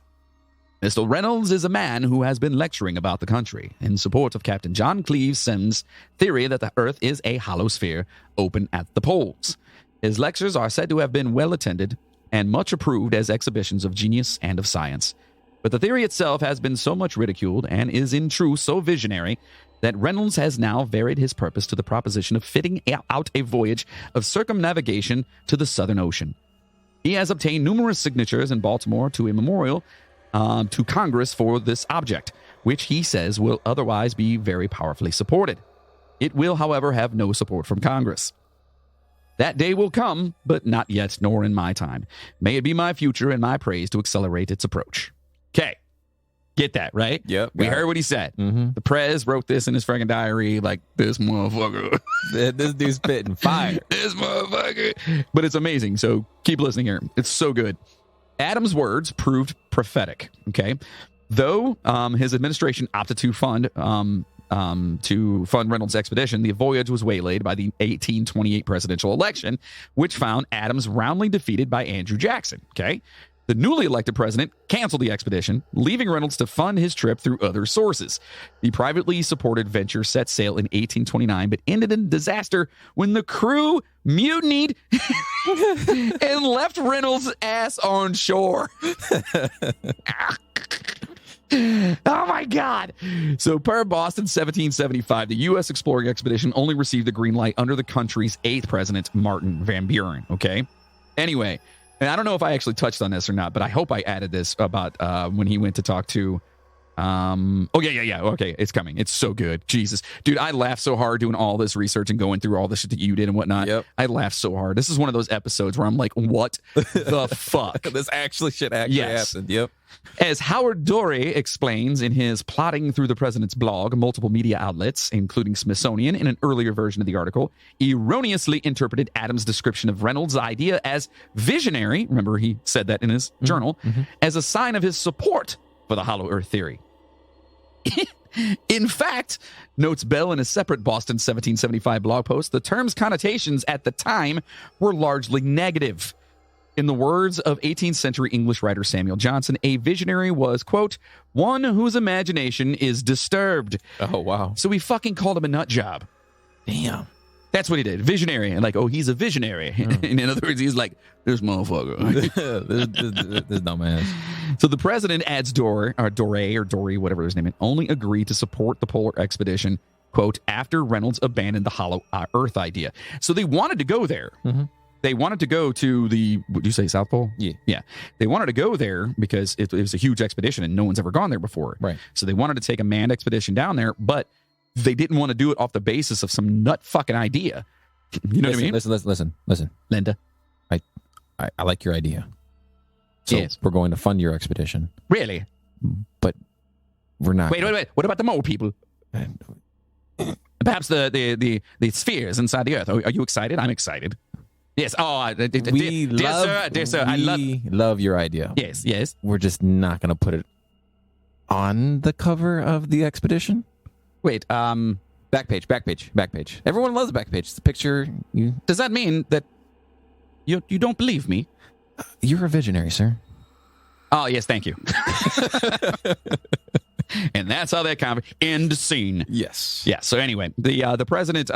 Mr. Reynolds is a man who has been lecturing about the country in support of Captain John Cleve's theory that the Earth is a hollow sphere open at the poles. His lectures are said to have been well attended and much approved as exhibitions of genius and of science. But the theory itself has been so much ridiculed and is in truth so visionary that Reynolds has now varied his purpose to the proposition of fitting out a voyage of circumnavigation to the Southern Ocean. He has obtained numerous signatures in Baltimore to a memorial to Congress for this object, which he says will otherwise be very powerfully supported. It will, however, have no support from Congress. That day will come, but not yet, nor in my time. May it be my future and my praise to accelerate its approach. Okay. Get that, right? Yep. We heard what he said. Mm-hmm. The Prez wrote this in his freaking diary like, this motherfucker. This dude's spitting fire. This motherfucker. But it's amazing, so keep listening here. It's so good. Adams' words proved prophetic, okay? Though his administration opted to fund Reynolds' expedition, the voyage was waylaid by the 1828 presidential election, which found Adams roundly defeated by Andrew Jackson, okay? The newly elected president canceled the expedition, leaving Reynolds to fund his trip through other sources. The privately supported venture set sail in 1829, but ended in disaster when the crew mutinied and left Reynolds' ass on shore. Oh my God. So per Boston 1775, the U.S. exploring expedition only received the green light under the country's 8th president, Martin Van Buren. Okay. Anyway, and I don't know if I actually touched on this or not, but I hope I added this about when he went to talk to yeah. Okay, it's coming. It's so good. Jesus. Dude, I laughed so hard doing all this research and going through all the shit that you did and whatnot. Yep. I laughed so hard. This is one of those episodes where I'm like, what the fuck? This actually happened. Yep. As Howard Dorey explains in his Plotting Through the President's blog, multiple media outlets, including Smithsonian, in an earlier version of the article, erroneously interpreted Adams' description of Reynolds' idea as visionary, remember he said that in his journal, as a sign of his support for the hollow earth theory. In fact, notes Bell in a separate Boston 1775 blog post, the term's connotations at the time were largely negative. In the words of 18th century English writer Samuel Johnson, a visionary was, quote, one whose imagination is disturbed. Oh, wow. So he fucking called him a nut job. Damn. That's what he did. Visionary. And like, oh, he's a visionary. And in other words, he's like, this motherfucker. this dumbass. So the president adds Dorey, whatever his name is, only agreed to support the polar expedition, quote, after Reynolds abandoned the hollow earth idea. So they wanted to go there. Mm-hmm. They wanted to go to the, would you say South Pole? Yeah. Yeah. They wanted to go there because it was a huge expedition and no one's ever gone there before. Right. So they wanted to take a manned expedition down there, but they didn't want to do it off the basis of some nut fucking idea. You know what I mean? Listen. Linda. I like your idea. So yes. We're going to fund your expedition. Really? But We're not. Wait. What about the mole people? Perhaps the spheres inside the Earth. Are you excited? I'm excited. Yes. Oh, dear sir, we love your idea. Yes. We're just not going to put it on the cover of the expedition. Wait. Back page. Everyone loves back page. It's the picture. Does that mean that you don't believe me? You're a visionary, sir. Oh, yes, thank you. And that's how that end scene. Yes. Yeah. So anyway, the president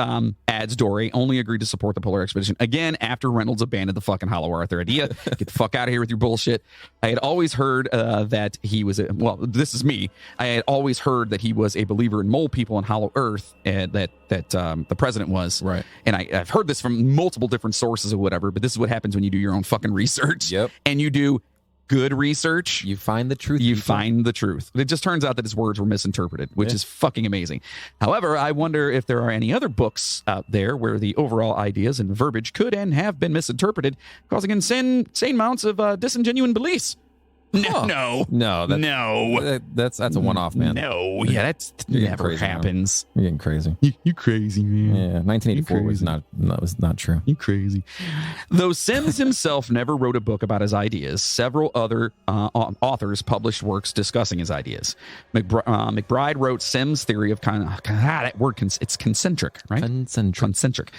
adds Dory only agreed to support the polar expedition again after Reynolds abandoned the fucking Hollow Earth idea. Get the fuck out of here with your bullshit. I had always heard that he was this is me. I had always heard that he was a believer in mole people and Hollow Earth, and that the president was. Right. And I've heard this from multiple different sources or whatever. But this is what happens when you do your own fucking research. Yep. And you do good research. You find the truth. You find the truth. It just turns out that his words were misinterpreted, which is fucking amazing. However, I wonder if there are any other books out there where the overall ideas and verbiage could and have been misinterpreted, causing insane amounts of disingenuine beliefs. No. That's a one-off, man. No, yeah, that never happens. You're getting crazy. You crazy, man. Yeah, 1984 was not true. You crazy. Though Sims himself never wrote a book about his ideas, several other authors published works discussing his ideas. McBride wrote Sims' theory of that word, it's concentric, right? Concentric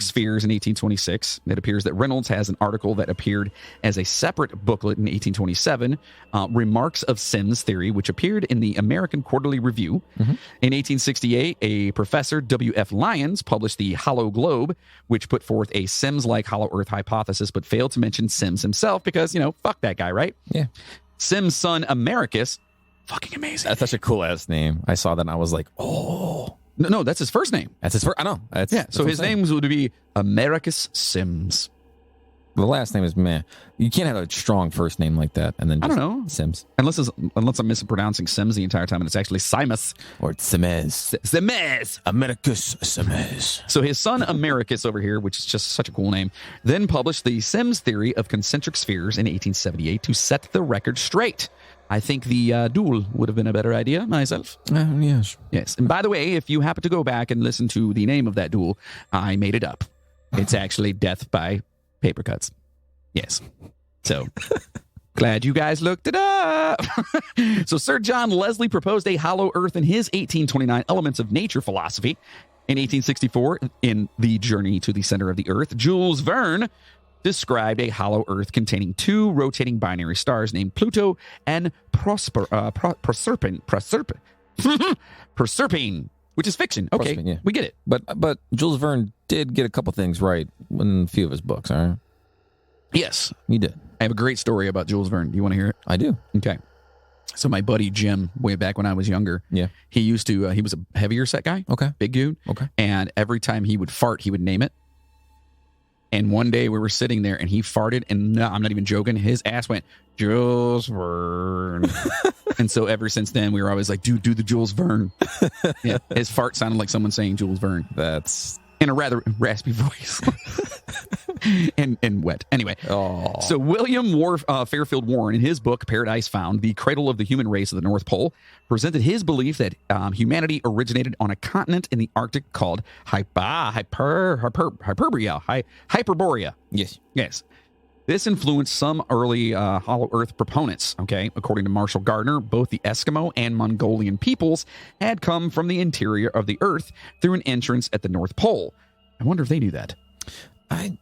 spheres in 1826. It appears that Reynolds has an article that appeared as a separate booklet in 1827. Remarks of Sims' theory, which appeared in the American Quarterly Review. Mm-hmm. In 1868, a professor, W.F. Lyons, published the Hollow Globe, which put forth a Sims-like Hollow Earth hypothesis, but failed to mention Sims himself because, fuck that guy, right? Yeah. Sims' son, Americus, fucking amazing. That's such a cool-ass name. I saw that and I was like, oh. No, that's his first name. That's his first, I know. So his name would be Americus Sims. The last name is meh. You can't have a strong first name like that and then just, I don't know. Sims. Unless I'm mispronouncing Sims the entire time and it's actually Simus. Or Simes. Simes. Americus Simes. So his son Americus over here, which is just such a cool name, then published the Sims theory of concentric spheres in 1878 to set the record straight. I think the duel would have been a better idea myself. Yes. Yes. And by the way, if you happen to go back and listen to the name of that duel, I made it up. It's actually Death by Paper Cuts. Yes. So glad you guys looked it up. So Sir John Leslie proposed a hollow earth in his 1829 Elements of Nature philosophy. In 1864, in The Journey to the Center of the Earth, Jules Verne described a hollow earth containing two rotating binary stars named Pluto and Proserpine, which is fiction. Okay, Proserpine, yeah. We get it. But Jules Verne did get a couple things right in a few of his books, all right? Yes. He did. I have a great story about Jules Verne. Do you want to hear it? I do. Okay. So my buddy Jim, way back when I was younger, he used to, he was a heavier set guy. Okay. Big dude. Okay. And every time he would fart, he would name it. And one day we were sitting there and he farted, and no, I'm not even joking, his ass went, Jules Verne. And so ever since then, we were always like, dude, do the Jules Verne. Yeah, his fart sounded like someone saying Jules Verne. That's... in a rather raspy voice. and wet. Anyway, So William Fairfield Warren, in his book Paradise Found, The Cradle of the Human Race of the North Pole, presented his belief that humanity originated on a continent in the Arctic called Hyperborea. Yes. This influenced some early Hollow Earth proponents, okay? According to Marshall Gardner, both the Eskimo and Mongolian peoples had come from the interior of the Earth through an entrance at the North Pole. I wonder if they knew that. I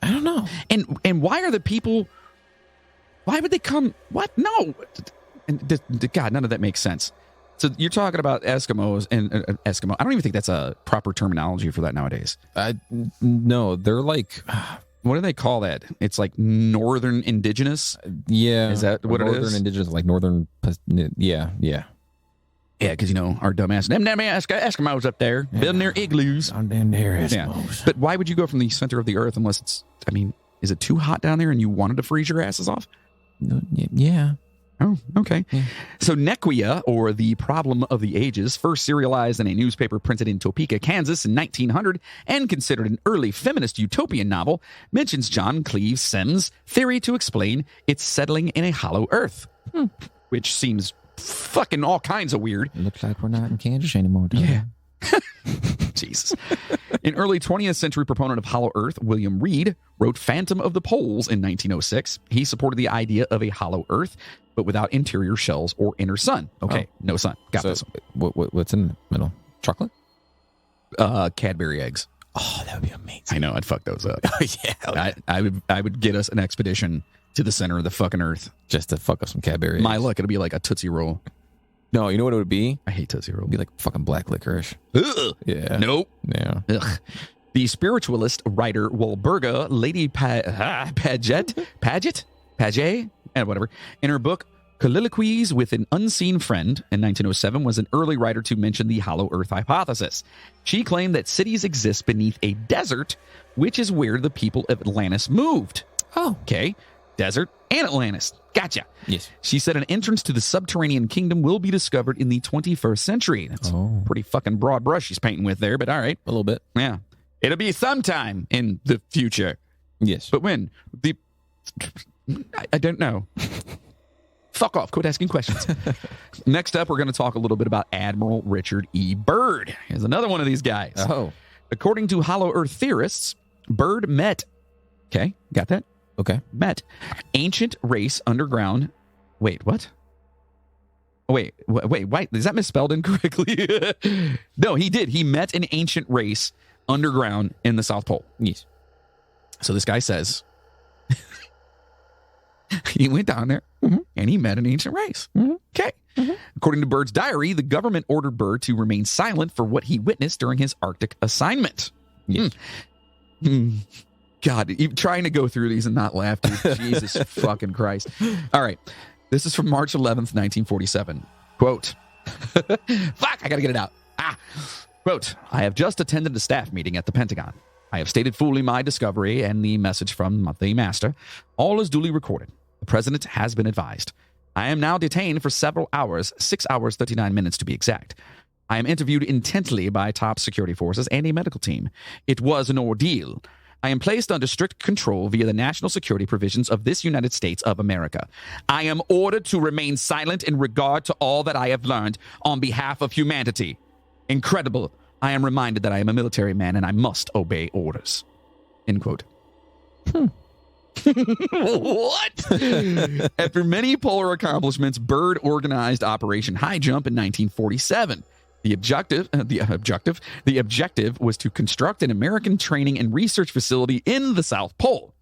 don't know. And why are the people... Why would they come... What? No! And God, none of that makes sense. So you're talking about Eskimos and Eskimo. I don't even think that's a proper terminology for that nowadays. No, they're like... What do they call that? It's like Northern Indigenous? Yeah. Is that what it is? Northern Indigenous, like Northern... Yeah. Yeah, because, our dumbass Eskimos up there, building their igloos. I'm down there, Eskimos. Yeah. But why would you go from the center of the Earth unless it's... is it too hot down there and you wanted to freeze your asses off? Yeah. Oh, okay. Yeah. So Nequia, or The Problem of the Ages, first serialized in a newspaper printed in Topeka, Kansas in 1900 and considered an early feminist utopian novel, mentions John Cleves Sims' theory to explain its settling in a hollow earth, which seems fucking all kinds of weird. Looks like we're not in Kansas anymore. Yeah. Jesus. An early 20th century proponent of hollow earth, William Reed, wrote Phantom of the Poles in 1906. He supported the idea of a hollow earth, but without interior shells or inner sun. Okay, no sun. Got this. What's in the middle? Chocolate? Cadbury eggs. Oh, that would be amazing. I know, I'd fuck those up. Yeah. I would get us an expedition to the center of the fucking earth. Just to fuck up some Cadbury eggs. My luck, it'll be like a Tootsie Roll. No, you know what it would be? I hate Tootsie Roll. It'd be like fucking black licorice. Ugh. Yeah. Nope. Yeah. Ugh. The spiritualist writer Walburga Lady Paget, and whatever, in her book Colloquies with an Unseen Friend in 1907 was an early writer to mention the hollow earth hypothesis. She claimed that cities exist beneath a desert, which is where the people of Atlantis moved. Oh. Okay. Desert and Atlantis. Gotcha. Yes. She said an entrance to the subterranean kingdom will be discovered in the 21st century. That's a pretty fucking broad brush she's painting with there, but all right. A little bit. Yeah. It'll be sometime in the future. Yes. But when? I don't know. Fuck off. Quit asking questions. Next up, we're going to talk a little bit about Admiral Richard E. Byrd. Here's another one of these guys. Oh. According to hollow earth theorists, Byrd met, okay, got that? Okay. Met ancient race underground. Wait, what? Oh, wait, is that misspelled incorrectly? No, he did. He met an ancient race underground in the South Pole. Yes. So this guy says he went down there and he met an ancient race. Okay. According to Byrd's diary, the government ordered Byrd to remain silent for what he witnessed during his Arctic assignment. Yes. God, even trying to go through these and not laugh, dude. Jesus fucking Christ. All right. This is from March 11th, 1947. Quote. Fuck, I gotta get it out. Quote, I have just attended a staff meeting at the Pentagon. I have stated fully my discovery and the message from the master. All is duly recorded. The president has been advised. I am now detained for several hours, 6 hours, 39 minutes to be exact. I am interviewed intently by top security forces and a medical team. It was an ordeal. I am placed under strict control via the national security provisions of this United States of America. I am ordered to remain silent in regard to all that I have learned on behalf of humanity. Incredible. I am reminded that I am a military man and I must obey orders. End quote. What? After many polar accomplishments, Byrd organized Operation High Jump in 1947. The objective was to construct an American training and research facility in the South Pole.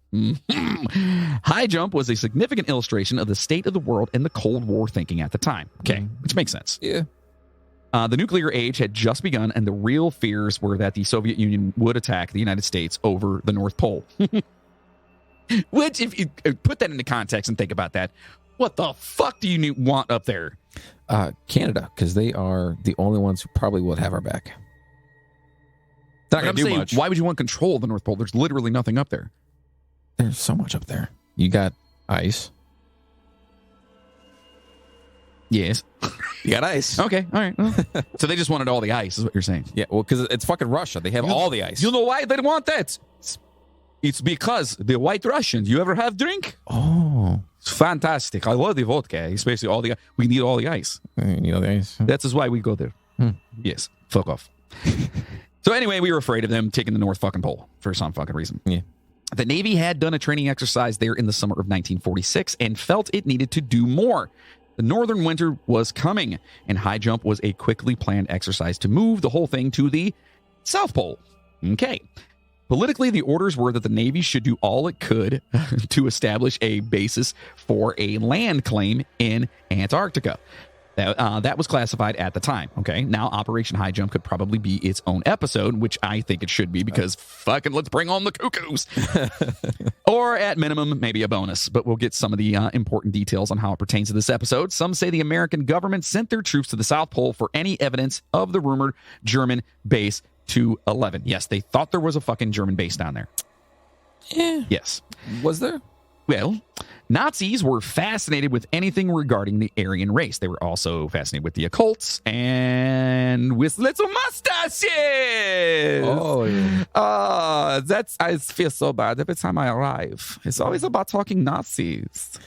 High Jump was a significant illustration of the state of the world and the Cold War thinking at the time. Okay, which makes sense. Yeah. The nuclear age had just begun, and the real fears were that the Soviet Union would attack the United States over the North Pole. Which, if you put that into context and think about that, what the fuck do you want up there? Canada, because they are the only ones who probably will have our back. Not going to do much. Why would you want control of the North Pole? There's literally nothing up there. There's so much up there. You got ice. Yes. You got ice. Okay, all right. Well, so they just wanted all the ice, is what you're saying. Yeah, well, because it's fucking Russia. They have all the ice. You know why they want that? It's because the White Russians. You ever have drink? Oh. It's fantastic. I love the vodka. It's basically all the ice. We need all the ice. You need all the ice. That's why we go there. Yes. Fuck off. So anyway, we were afraid of them taking the North fucking Pole for some fucking reason. Yeah. The Navy had done a training exercise there in the summer of 1946 and felt it needed to do more. The northern winter was coming, and High Jump was a quickly planned exercise to move the whole thing to the South Pole. Okay. Politically, the orders were that the Navy should do all it could to establish a basis for a land claim in Antarctica. That was classified at the time. Okay, now Operation High Jump could probably be its own episode, which I think it should be because fucking let's bring on the cuckoos. Or at minimum, maybe a bonus. But we'll get some of the important details on how it pertains to this episode. Some say the American government sent their troops to the South Pole for any evidence of the rumored German base 211. Yes, they thought there was a fucking German base down there. Yeah. Yes. Was there? Well, Nazis were fascinated with anything regarding the Aryan race. They were also fascinated with the occult and with little mustaches. Oh, yeah. I feel so bad every time I arrive. It's always about talking Nazis.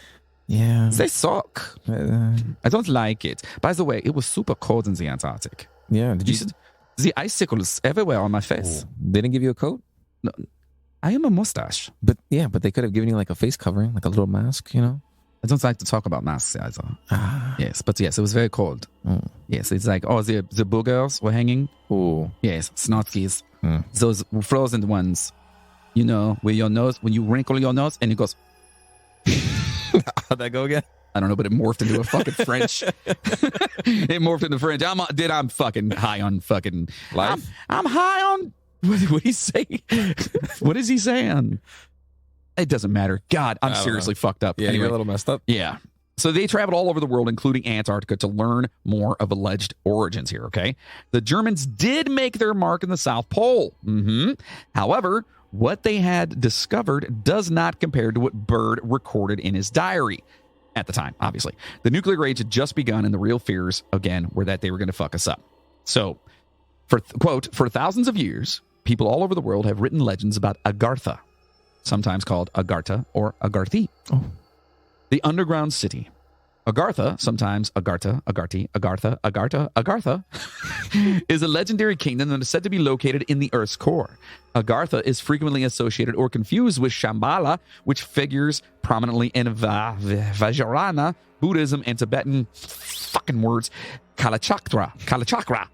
Yeah. They suck. I don't like it. By the way, it was super cold in the Antarctic. Yeah. Did you? The icicles everywhere on my face. They didn't give you a coat? No, I am a mustache. But they could have given you like a face covering, like a little mask, you know? I don't like to talk about masks either. Yes, but yes, it was very cold. Yes, it's like, the boogers were hanging. Oh. Yes, snotkies. Those frozen ones. You know, when you wrinkle your nose and it goes. How'd that go again? I don't know, but it morphed into a fucking French. It morphed into French. I'm fucking high on fucking life. I'm high on. What did he say? What is he saying? It doesn't matter. God, I'm seriously fucked up. Yeah, anyway, you're a little messed up. Yeah. So they traveled all over the world, including Antarctica, to learn more of alleged origins here, okay? The Germans did make their mark in the South Pole. However, what they had discovered does not compare to what Byrd recorded in his diary at the time, obviously. The nuclear age had just begun, and the real fears, again, were that they were going to fuck us up. So, quote, for thousands of years, people all over the world have written legends about Agartha, sometimes called Agartha or Agarthi. The underground city. Agartha, sometimes Agartha, Agartha, is a legendary kingdom that is said to be located in the Earth's core. Agartha is frequently associated or confused with Shambhala, which figures prominently in Vajrayana, Buddhism, and Tibetan Kalachakra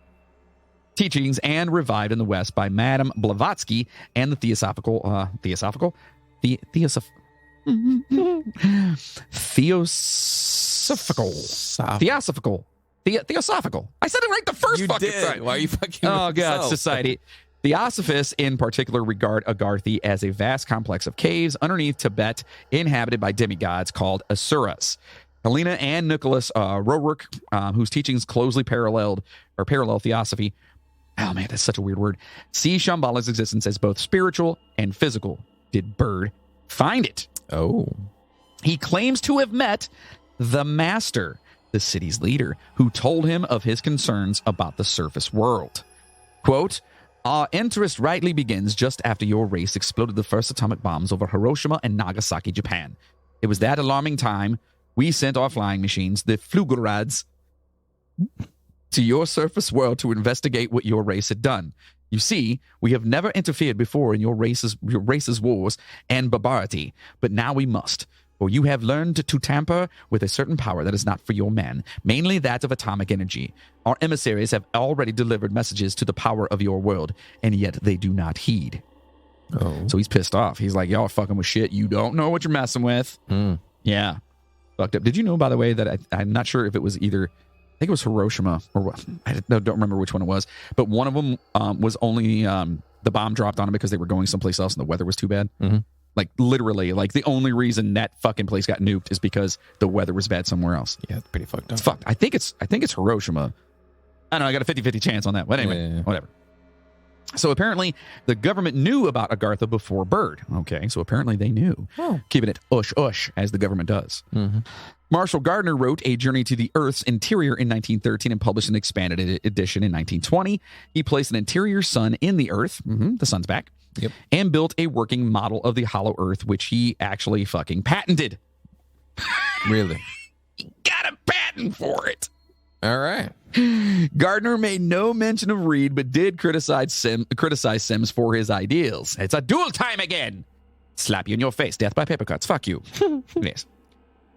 teachings, and revived in the West by Madame Blavatsky and the Theosophical. I said it right the first fucking time. Why are you fucking? Oh God, society. Theosophists in particular regard Agarthi as a vast complex of caves underneath Tibet inhabited by demigods called Asuras. Helena and Nicholas Roerich, whose teachings closely parallel theosophy. Oh man, that's such a weird word. See Shambhala's existence as both spiritual and physical. Did Byrd find it? Oh. He claims to have met the master, the city's leader, who told him of his concerns about the surface world. Quote, our interest rightly begins just after your race exploded the first atomic bombs over Hiroshima and Nagasaki, Japan. It was that alarming time we sent our flying machines, the Flugerads, to your surface world to investigate what your race had done. You see, we have never interfered before in your race's wars and barbarity, but now we must. For you have learned to tamper with a certain power that is not for your men, mainly that of atomic energy. Our emissaries have already delivered messages to the power of your world, and yet they do not heed. Oh. So he's pissed off. He's like, y'all are fucking with shit. You don't know what you're messing with. Yeah. Fucked up. Did you know, by the way, that I'm not sure if it was either, I think it was Hiroshima, or what? I don't remember which one it was, but one of them was only the bomb dropped on them because they were going someplace else and the weather was too bad. Like literally, like the only reason that fucking place got nuked is because the weather was bad somewhere else. Yeah, it's pretty fucked up. It's fucked. I think it's Hiroshima. I don't know. I got a 50-50 chance on that. But anyway, whatever. So apparently the government knew about Agartha before Byrd. Okay, so apparently they knew. Keeping it ush, as the government does. Marshall Gardner wrote A Journey to the Earth's Interior in 1913 and published an expanded edition in 1920. He placed an interior sun in the Earth. The sun's back. Yep. And built a working model of the hollow Earth, which he actually fucking patented. Really? He got a patent for it. All right. Gardner made no mention of Reed, but did criticize Sims for his ideals. It's a duel time again. Slap you in your face. Death by paper cuts. Fuck you. Yes.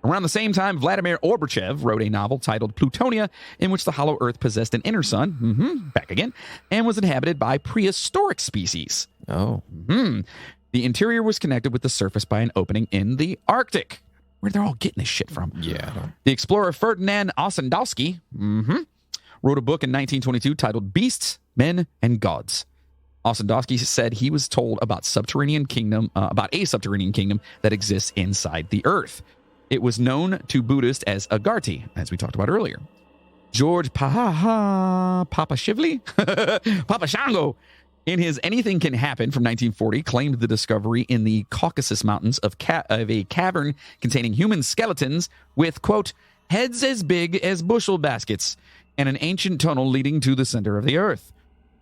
Around the same time, Vladimir Orbachev wrote a novel titled Plutonia, in which the hollow Earth possessed an inner sun, back again, and was inhabited by prehistoric species. Oh. The interior was connected with the surface by an opening in the Arctic. Where they're all getting this shit from. Yeah. The explorer Ferdinand Ossendowski wrote a book in 1922 titled Beasts, Men, and Gods. Ossendowski said he was told about a subterranean kingdom that exists inside the Earth. It was known to Buddhists as Agarthi, as we talked about earlier. George Papashivli, Papa Shango, in his Anything Can Happen from 1940, claimed the discovery in the Caucasus Mountains of a cavern containing human skeletons with, quote, heads as big as bushel baskets and an ancient tunnel leading to the center of the Earth.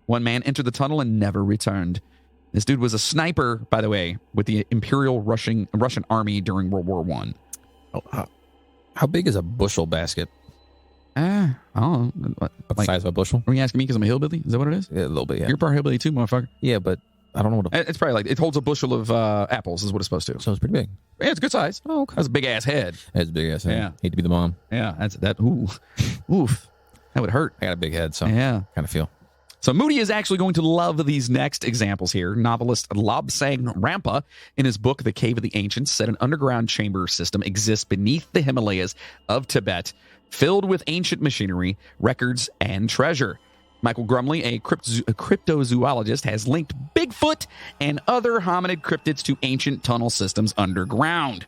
One man entered the tunnel and never returned. This dude was a sniper, by the way, with the Imperial Russian Army during World War I. How big is a bushel basket? I don't know. About the size of a bushel? Are you asking me because I'm a hillbilly? Is that what it is? Yeah, a little bit, yeah. You're part hillbilly too, motherfucker. Yeah, but I don't know what It's probably like, it holds a bushel of apples is what it's supposed to. So it's pretty big. Yeah, it's a good size. Oh, okay. That's a big ass head. That's a big ass head. Yeah. Hate to be the mom. Yeah, oof. That would hurt. I got a big head, so Yeah. kind of feel. So Moody is actually going to love these next examples here. Novelist Lobsang Rampa, in his book The Cave of the Ancients, said an underground chamber system exists beneath the Himalayas of Tibet, filled with ancient machinery, records, and treasure. Michael Grumley, a cryptozoologist, has linked Bigfoot and other hominid cryptids to ancient tunnel systems underground.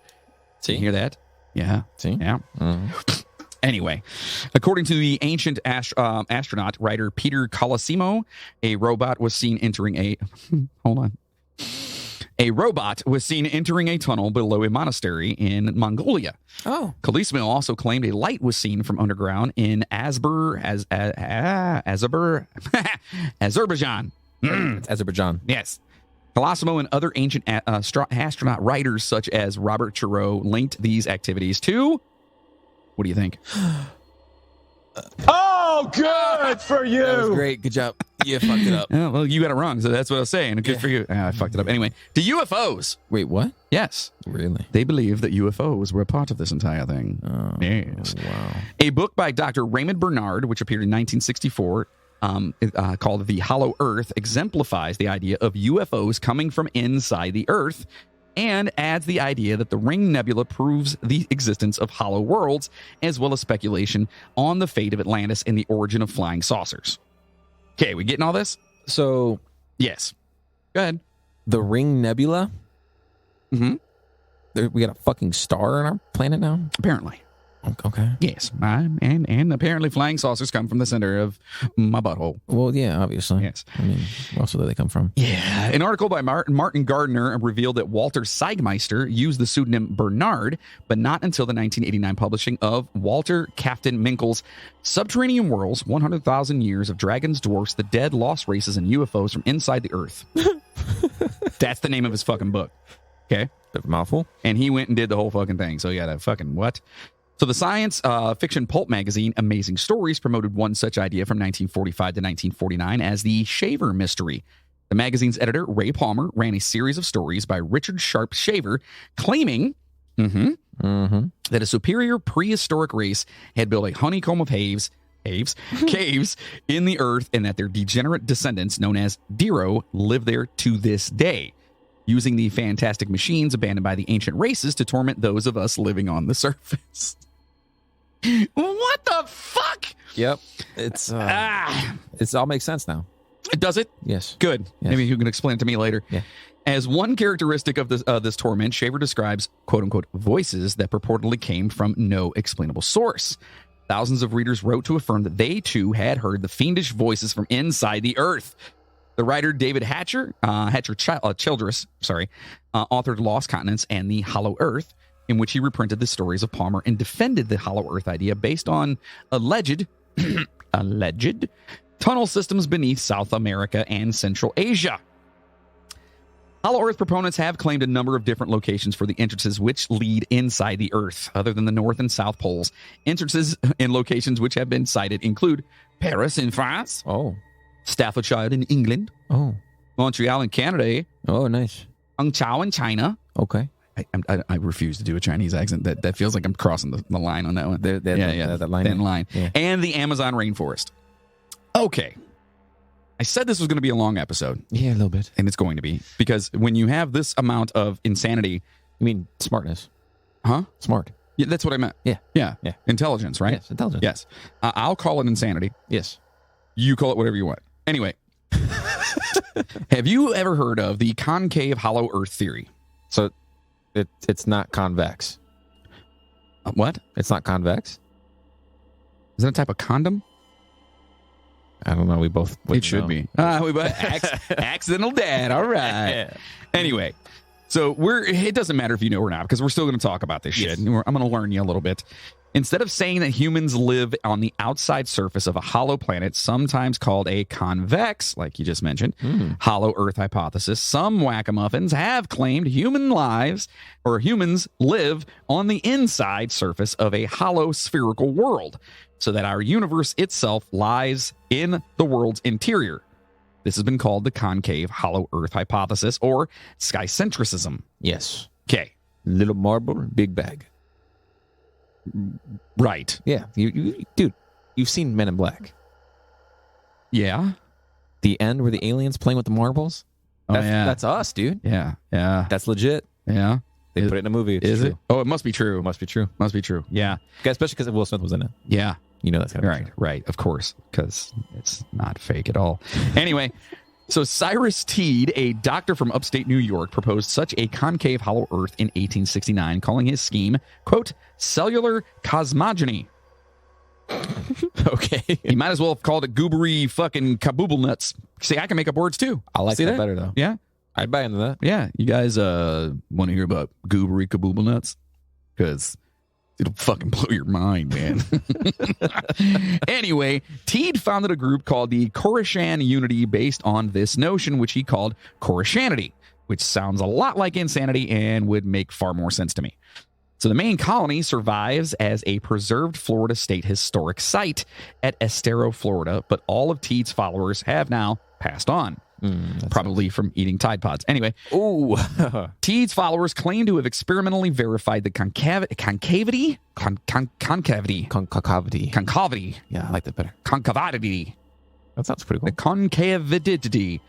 See? You hear that? Yeah. See? Yeah. Mhm. Anyway, according to the ancient astronaut writer Peter Colosimo, a robot was seen entering a tunnel below a monastery in Mongolia. Oh. Colosimo also claimed a light was seen from underground in Azerbaijan. It's Azerbaijan. Yes. Colosimo and other ancient astronaut writers such as Robert Giroux linked these activities to... What do you think? Oh, good for you. That was great. Good job. You fucked it up. Oh, well, you got it wrong, so that's what I was saying. Good for you. I fucked it up. Anyway, to UFOs. Wait, what? Yes. Really? They believe that UFOs were a part of this entire thing. Oh, Yes. wow. A book by Dr. Raymond Bernard, which appeared in 1964, called The Hollow Earth, exemplifies the idea of UFOs coming from inside the Earth and adds the idea that the Ring Nebula proves the existence of hollow worlds, as well as speculation on the fate of Atlantis and the origin of flying saucers. Okay, we getting all this? So, Yes. Go ahead. the Ring Nebula, Mm-hmm. we got a fucking star on our planet now? Apparently. Okay. Yes. And apparently flying saucers come from the center of my butthole. Well, yeah, obviously. Yes. I mean, where else do they come from? Yeah. An article by Martin Gardner revealed that Walter Seigmeister used the pseudonym Bernard, but not until the 1989 publishing of Walter Captain Minkel's Subterranean Worlds, 100,000 Years of Dragons, Dwarfs, the Dead, Lost Races, and UFOs from Inside the Earth. That's the name of his fucking book. Okay. Bit of a mouthful. And he went and did the whole fucking thing. So you got a fucking what? So the science fiction pulp magazine Amazing Stories promoted one such idea from 1945 to 1949 as the Shaver Mystery. The magazine's editor, Ray Palmer, ran a series of stories by Richard Sharp Shaver claiming that a superior prehistoric race had built a honeycomb of caves in the earth, and that their degenerate descendants, known as Dero, live there to this day, using the fantastic machines abandoned by the ancient races to torment those of us living on the surface. What the fuck? Yep. It all makes sense now. Does it? Yes. Good. Yes. Maybe you can explain it to me later. Yeah. As one characteristic of this torment, Shaver describes, quote unquote, voices that purportedly came from no explainable source. Thousands of readers wrote to affirm that they too had heard the fiendish voices from inside the earth. The writer David Childress, authored Lost Continents and the Hollow Earth, in which he reprinted the stories of Palmer and defended the Hollow Earth idea based on alleged tunnel systems beneath South America and Central Asia. Hollow Earth proponents have claimed a number of different locations for the entrances which lead inside the Earth. Other than the North and South Poles, entrances and locations which have been cited include Paris in France, Oh. Staffordshire in England, Oh. Montreal in Canada, Oh, nice. Hangzhou in China. Okay. I refuse to do a Chinese accent. That feels like I'm crossing the line on that one. That line. Thin line. Yeah. And the Amazon rainforest. Okay. I said this was going to be a long episode, Yeah, a little bit. and it's going to be, because when you have this amount of insanity, You mean smartness? huh? Smart. Yeah, that's what I meant. Yeah. Yeah. Yeah. Intelligence, right? Yes, intelligence. Yes. I'll call it insanity. Yes. You call it whatever you want. Anyway, have you ever heard of the concave hollow earth theory? So it's not convex. What? It's not convex? Is that a type of condom? I don't know. We both It wouldn't should know. be. We both accidental dad. All right. Anyway, so it doesn't matter if you know or not, because we're still going to talk about this shit. Yes. I'm going to learn you a little bit. Instead of saying that humans live on the outside surface of a hollow planet, sometimes called a convex, like you just mentioned, hollow Earth hypothesis, some whack-a-muffins have claimed humans live on the inside surface of a hollow spherical world, so that our universe itself lies in the world's interior. This has been called the concave hollow Earth hypothesis, or skycentricism. Yes. Okay. Little marble, big bag. Right. Yeah. Dude, you've seen Men in Black. Yeah. The end where the aliens playing with the marbles? That's us, dude. Yeah. Yeah. That's legit. Yeah. They put it in a movie. Is it? Oh, it must be true. It must be true. Must be true. Yeah. Especially because Will Smith was in it. Yeah. You know that's going to be Right. true. Right. Of course. Because it's not fake at all. Anyway. So Cyrus Teed, a doctor from upstate New York, proposed such a concave hollow Earth in 1869, calling his scheme, quote, cellular cosmogony. Okay. You might as well have called it goobery fucking kabooble nuts. See, I can make up words too. I like See that better, though. Yeah? I'd buy into that. Yeah. You guys want to hear about goobery kabooble nuts? Because it'll fucking blow your mind, man. Anyway, Teed founded a group called the Koreshan Unity based on this notion, which he called Koreshanity, which sounds a lot like insanity and would make far more sense to me. So the main colony survives as a preserved Florida State historic site at Estero, Florida, but all of Teed's followers have now passed on. Probably from eating Tide Pods. Anyway, Teed's followers claim to have experimentally verified the concavity. Yeah, I like that better. Concavity. That sounds pretty cool. The concavity.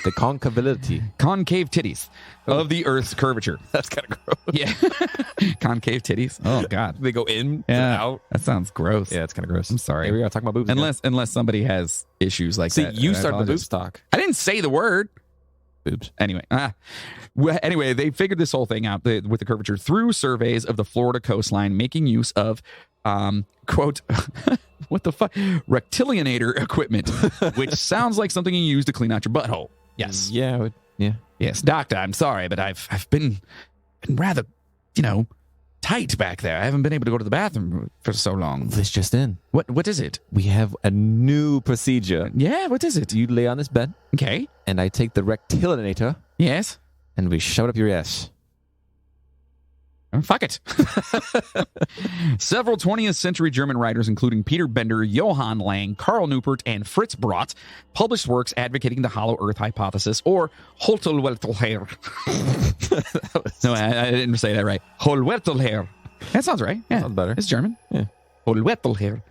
The concavity. Concave titties of the Earth's curvature. That's kind of gross. Yeah. Concave titties. Oh, God. They go in Yeah. and out. That sounds gross. Yeah, it's kind of gross. I'm sorry. Here we are talking about boobs. Unless somebody has issues like See, that. you I started the apologize. boob talk. I didn't say the word. Boobs. Anyway, anyway, they figured this whole thing out with the curvature through surveys of the Florida coastline, making use of, quote, what the fuck, rectilianator equipment, which sounds like something you use to clean out your butthole. Yes. Yeah. Yes, doctor, I'm sorry, but I've been rather, tight back there. I haven't been able to go to the bathroom for so long. This just in. What is it? We have a new procedure. Yeah, what is it? You lay on this bed, Okay. and I take the rectilianator, Yes. and we shove it up your ass. Fuck it. Several 20th century German writers, including Peter Bender, Johann Lang, Karl Neupert, and Fritz Brott, published works advocating the hollow Earth hypothesis, or Holtelweltelheer. No, I didn't say that right. Holweltelheer. That sounds right. Yeah. Sounds better. It's German. Yeah. Holweltelheer.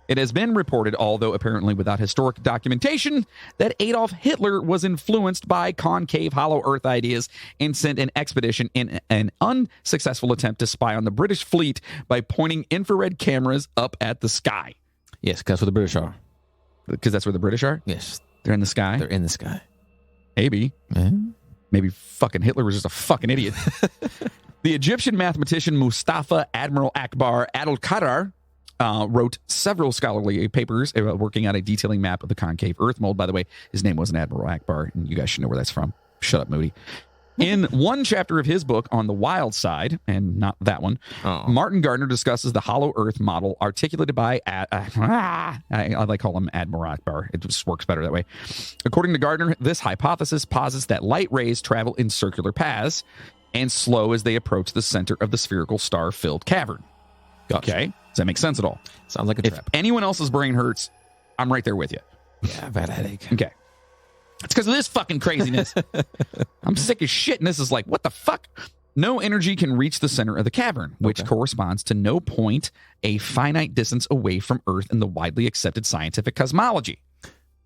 It has been reported, although apparently without historic documentation, that Adolf Hitler was influenced by concave hollow Earth ideas and sent an expedition in an unsuccessful attempt to spy on the British fleet by pointing infrared cameras up at the sky. Yes, because that's where the British are. Because that's where the British are? Yes. They're in the sky? They're in the sky. Maybe. Maybe fucking Hitler was just a fucking idiot. The Egyptian mathematician Mustafa Admiral Akbar Adel-Karar wrote several scholarly papers working out a detailing map of the concave Earth mold. By the way, his name wasn't Admiral Akbar, and you guys should know where that's from. Shut up, Moody. In one chapter of his book on the wild side, and not that one, Martin Gardner discusses the hollow Earth model articulated by, I like call him Admiral Akbar. It just works better that way. According to Gardner, this hypothesis posits that light rays travel in circular paths and slow as they approach the center of the spherical star-filled cavern. Gotcha. Okay? Does that make sense at all? Sounds like a If trap. anyone else's brain hurts, I'm right there with you. Yeah, I've had a headache. Okay. It's because of this fucking craziness. I'm sick as shit, and this is like, what the fuck? No energy can reach the center of the cavern, which corresponds to no point a finite distance away from Earth in the widely accepted scientific cosmology.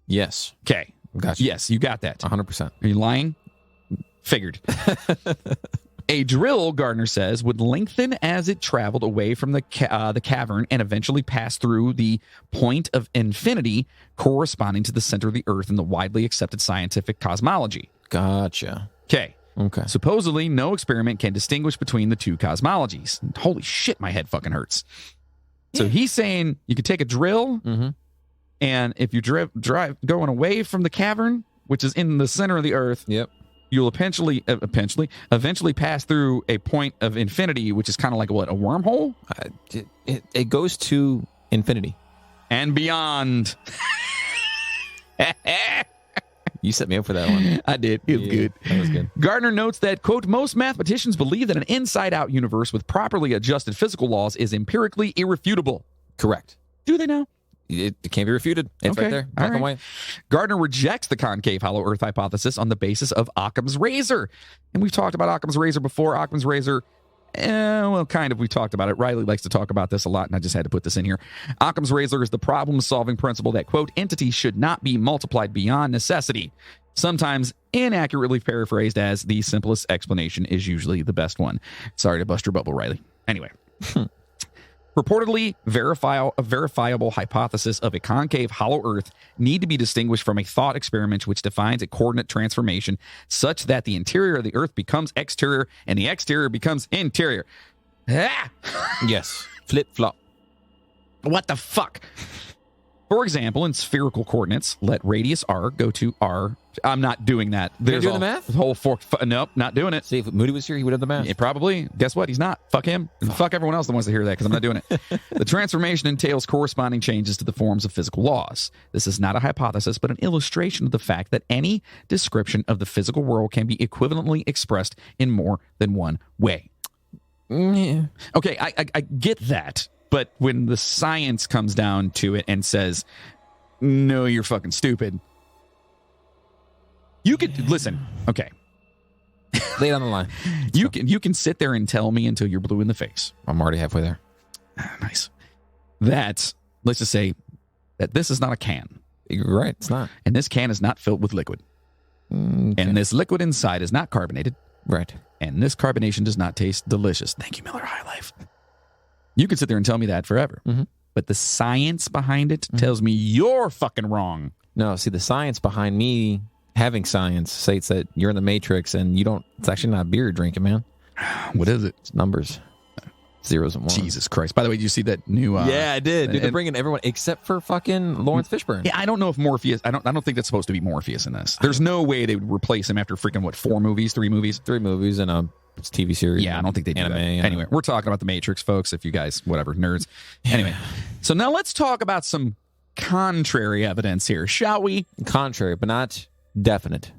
Yes. Okay. Gotcha. Yes, you got that. 100%. Are you lying? Figured. A drill, Gardner says, would lengthen as it traveled away from the cavern and eventually pass through the point of infinity corresponding to the center of the Earth in the widely accepted scientific cosmology. Gotcha. Okay. Okay. Supposedly, no experiment can distinguish between the two cosmologies. Holy shit, my head fucking hurts. So he's saying you could take a drill, and if you drive going away from the cavern, which is in the center of the Earth, Yep. you'll eventually pass through a point of infinity, which is kind of like what, a wormhole? It goes to infinity and beyond. You set me up for that one. I did. It was good. That was good. Gardner notes that, quote, most mathematicians believe that an inside-out universe with properly adjusted physical laws is empirically irrefutable. Correct. Do they now? It can't be refuted. It's right there, black and white. Gardner rejects the concave hollow Earth hypothesis on the basis of Occam's razor. And we've talked about Occam's razor before. Occam's razor, kind of, we talked about it. Riley likes to talk about this a lot, and I just had to put this in here. Occam's razor is the problem-solving principle that, quote, entities should not be multiplied beyond necessity. Sometimes inaccurately paraphrased as the simplest explanation is usually the best one. Sorry to bust your bubble, Riley. Anyway. Purportedly verifiable hypothesis of a concave hollow Earth need to be distinguished from a thought experiment which defines a coordinate transformation such that the interior of the Earth becomes exterior and the exterior becomes interior. Ah! Yes. Flip-flop. What the fuck? For example, in spherical coordinates, let radius r go to r. I'm not doing that. You're doing the math? Nope, not doing it. See, if Moody was here, he would have the math. Yeah, probably. Guess what? He's not. Fuck him. Fuck everyone else that wants to hear that because I'm not doing it. The transformation entails corresponding changes to the forms of physical laws. This is not a hypothesis, but an illustration of the fact that any description of the physical world can be equivalently expressed in more than one way. Yeah. Okay, I get that. But when the science comes down to it and says, no, you're fucking stupid. You could listen. Okay. Lay it on the line. You can sit there and tell me until you're blue in the face. I'm already halfway there. Nice. Let's just say that this is not a can. You're right. It's not. And this can is not filled with liquid. Okay. And this liquid inside is not carbonated. Right. And this carbonation does not taste delicious. Thank you, Miller High Life. You could sit there and tell me that forever. Mm-hmm. But the science behind it tells me you're fucking wrong. No, see, the science behind me having science states that you're in the Matrix and you don't, it's actually not beer you're drinking, man. What is it? It's numbers. Zeros and ones. Jesus Christ. By the way, did you see that new... yeah, I did. Dude, they're bringing everyone except for fucking Lawrence Fishburne. Yeah, I don't know if Morpheus... I don't think that's supposed to be Morpheus in this. There's no way they would replace him after freaking, what, 3 movies? 3 movies and a TV series. Yeah, I don't think they do anime, that. Anyway, we're talking about the Matrix, folks, if you guys, whatever, nerds. Anyway, so now let's talk about some contrary evidence here, shall we? Contrary, but not definite.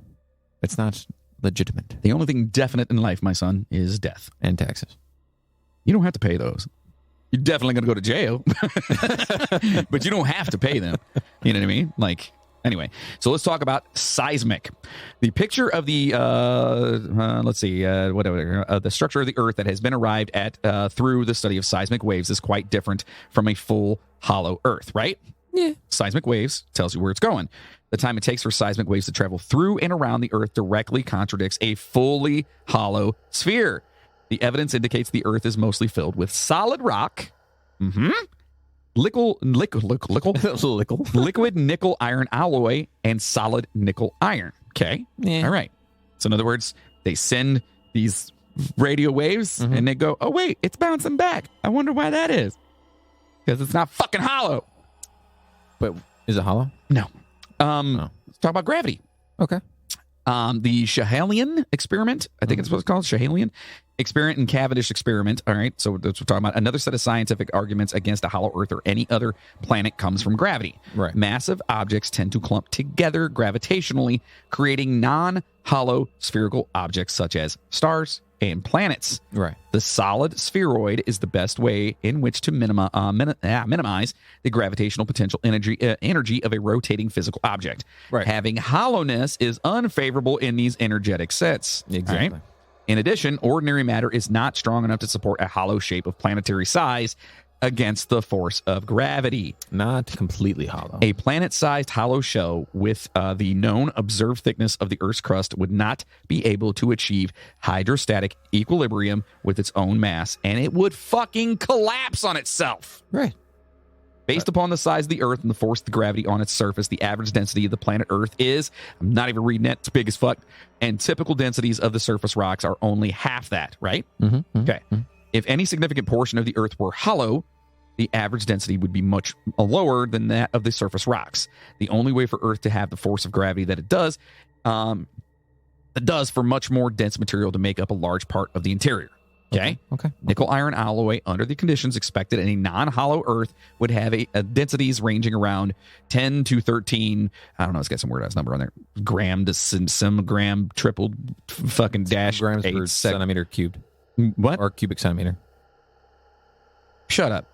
It's not legitimate. The only thing definite in life, my son, is death. And taxes. You don't have to pay those. You're definitely going to go to jail, but you don't have to pay them. You know what I mean? Like, anyway, so let's talk about seismic. The picture of the, the structure of the Earth that has been arrived at through the study of seismic waves is quite different from a full hollow Earth, right? Yeah. Seismic waves tells you where it's going. The time it takes for seismic waves to travel through and around the Earth directly contradicts a fully hollow sphere. The evidence indicates the Earth is mostly filled with solid rock, liquid nickel iron alloy, and solid nickel iron. Okay? Yeah. All right. So in other words, they send these radio waves and they go, oh, wait, it's bouncing back. I wonder why that is. Because it's not fucking hollow. But is it hollow? No. Let's talk about gravity. Okay. The Schehallien experiment, I think it's what it's called, Schehallien experiment and Cavendish experiment. All right, so that's what we're talking about. Another set of scientific arguments against a hollow Earth or any other planet comes from gravity. Right. Massive objects tend to clump together gravitationally, creating non-hollow spherical objects such as stars and planets. Right. The solid spheroid is the best way in which to minimize the gravitational potential energy of a rotating physical object. Right. Having hollowness is unfavorable in these energetic sets. Exactly. Right? In addition, ordinary matter is not strong enough to support a hollow shape of planetary size against the force of gravity. Not completely hollow. A planet-sized hollow shell with the known observed thickness of the Earth's crust would not be able to achieve hydrostatic equilibrium with its own mass, and it would fucking collapse on itself. Right. Based upon the size of the Earth and the force of gravity on its surface, the average density of the planet Earth is, I'm not even reading it, it's big as fuck, and typical densities of the surface rocks are only half that, right? Okay. If any significant portion of the Earth were hollow, the average density would be much lower than that of the surface rocks. The only way for Earth to have the force of gravity that it does it does for much more dense material to make up a large part of the interior. Okay. Nickel iron alloy under the conditions expected in a non-hollow Earth would have a densities ranging around 10 to 13. I don't know. It's got some weird ass number on there. Gram to some gram triple fucking dash grams per centimeter cubed. What? Or cubic centimeter. Shut up.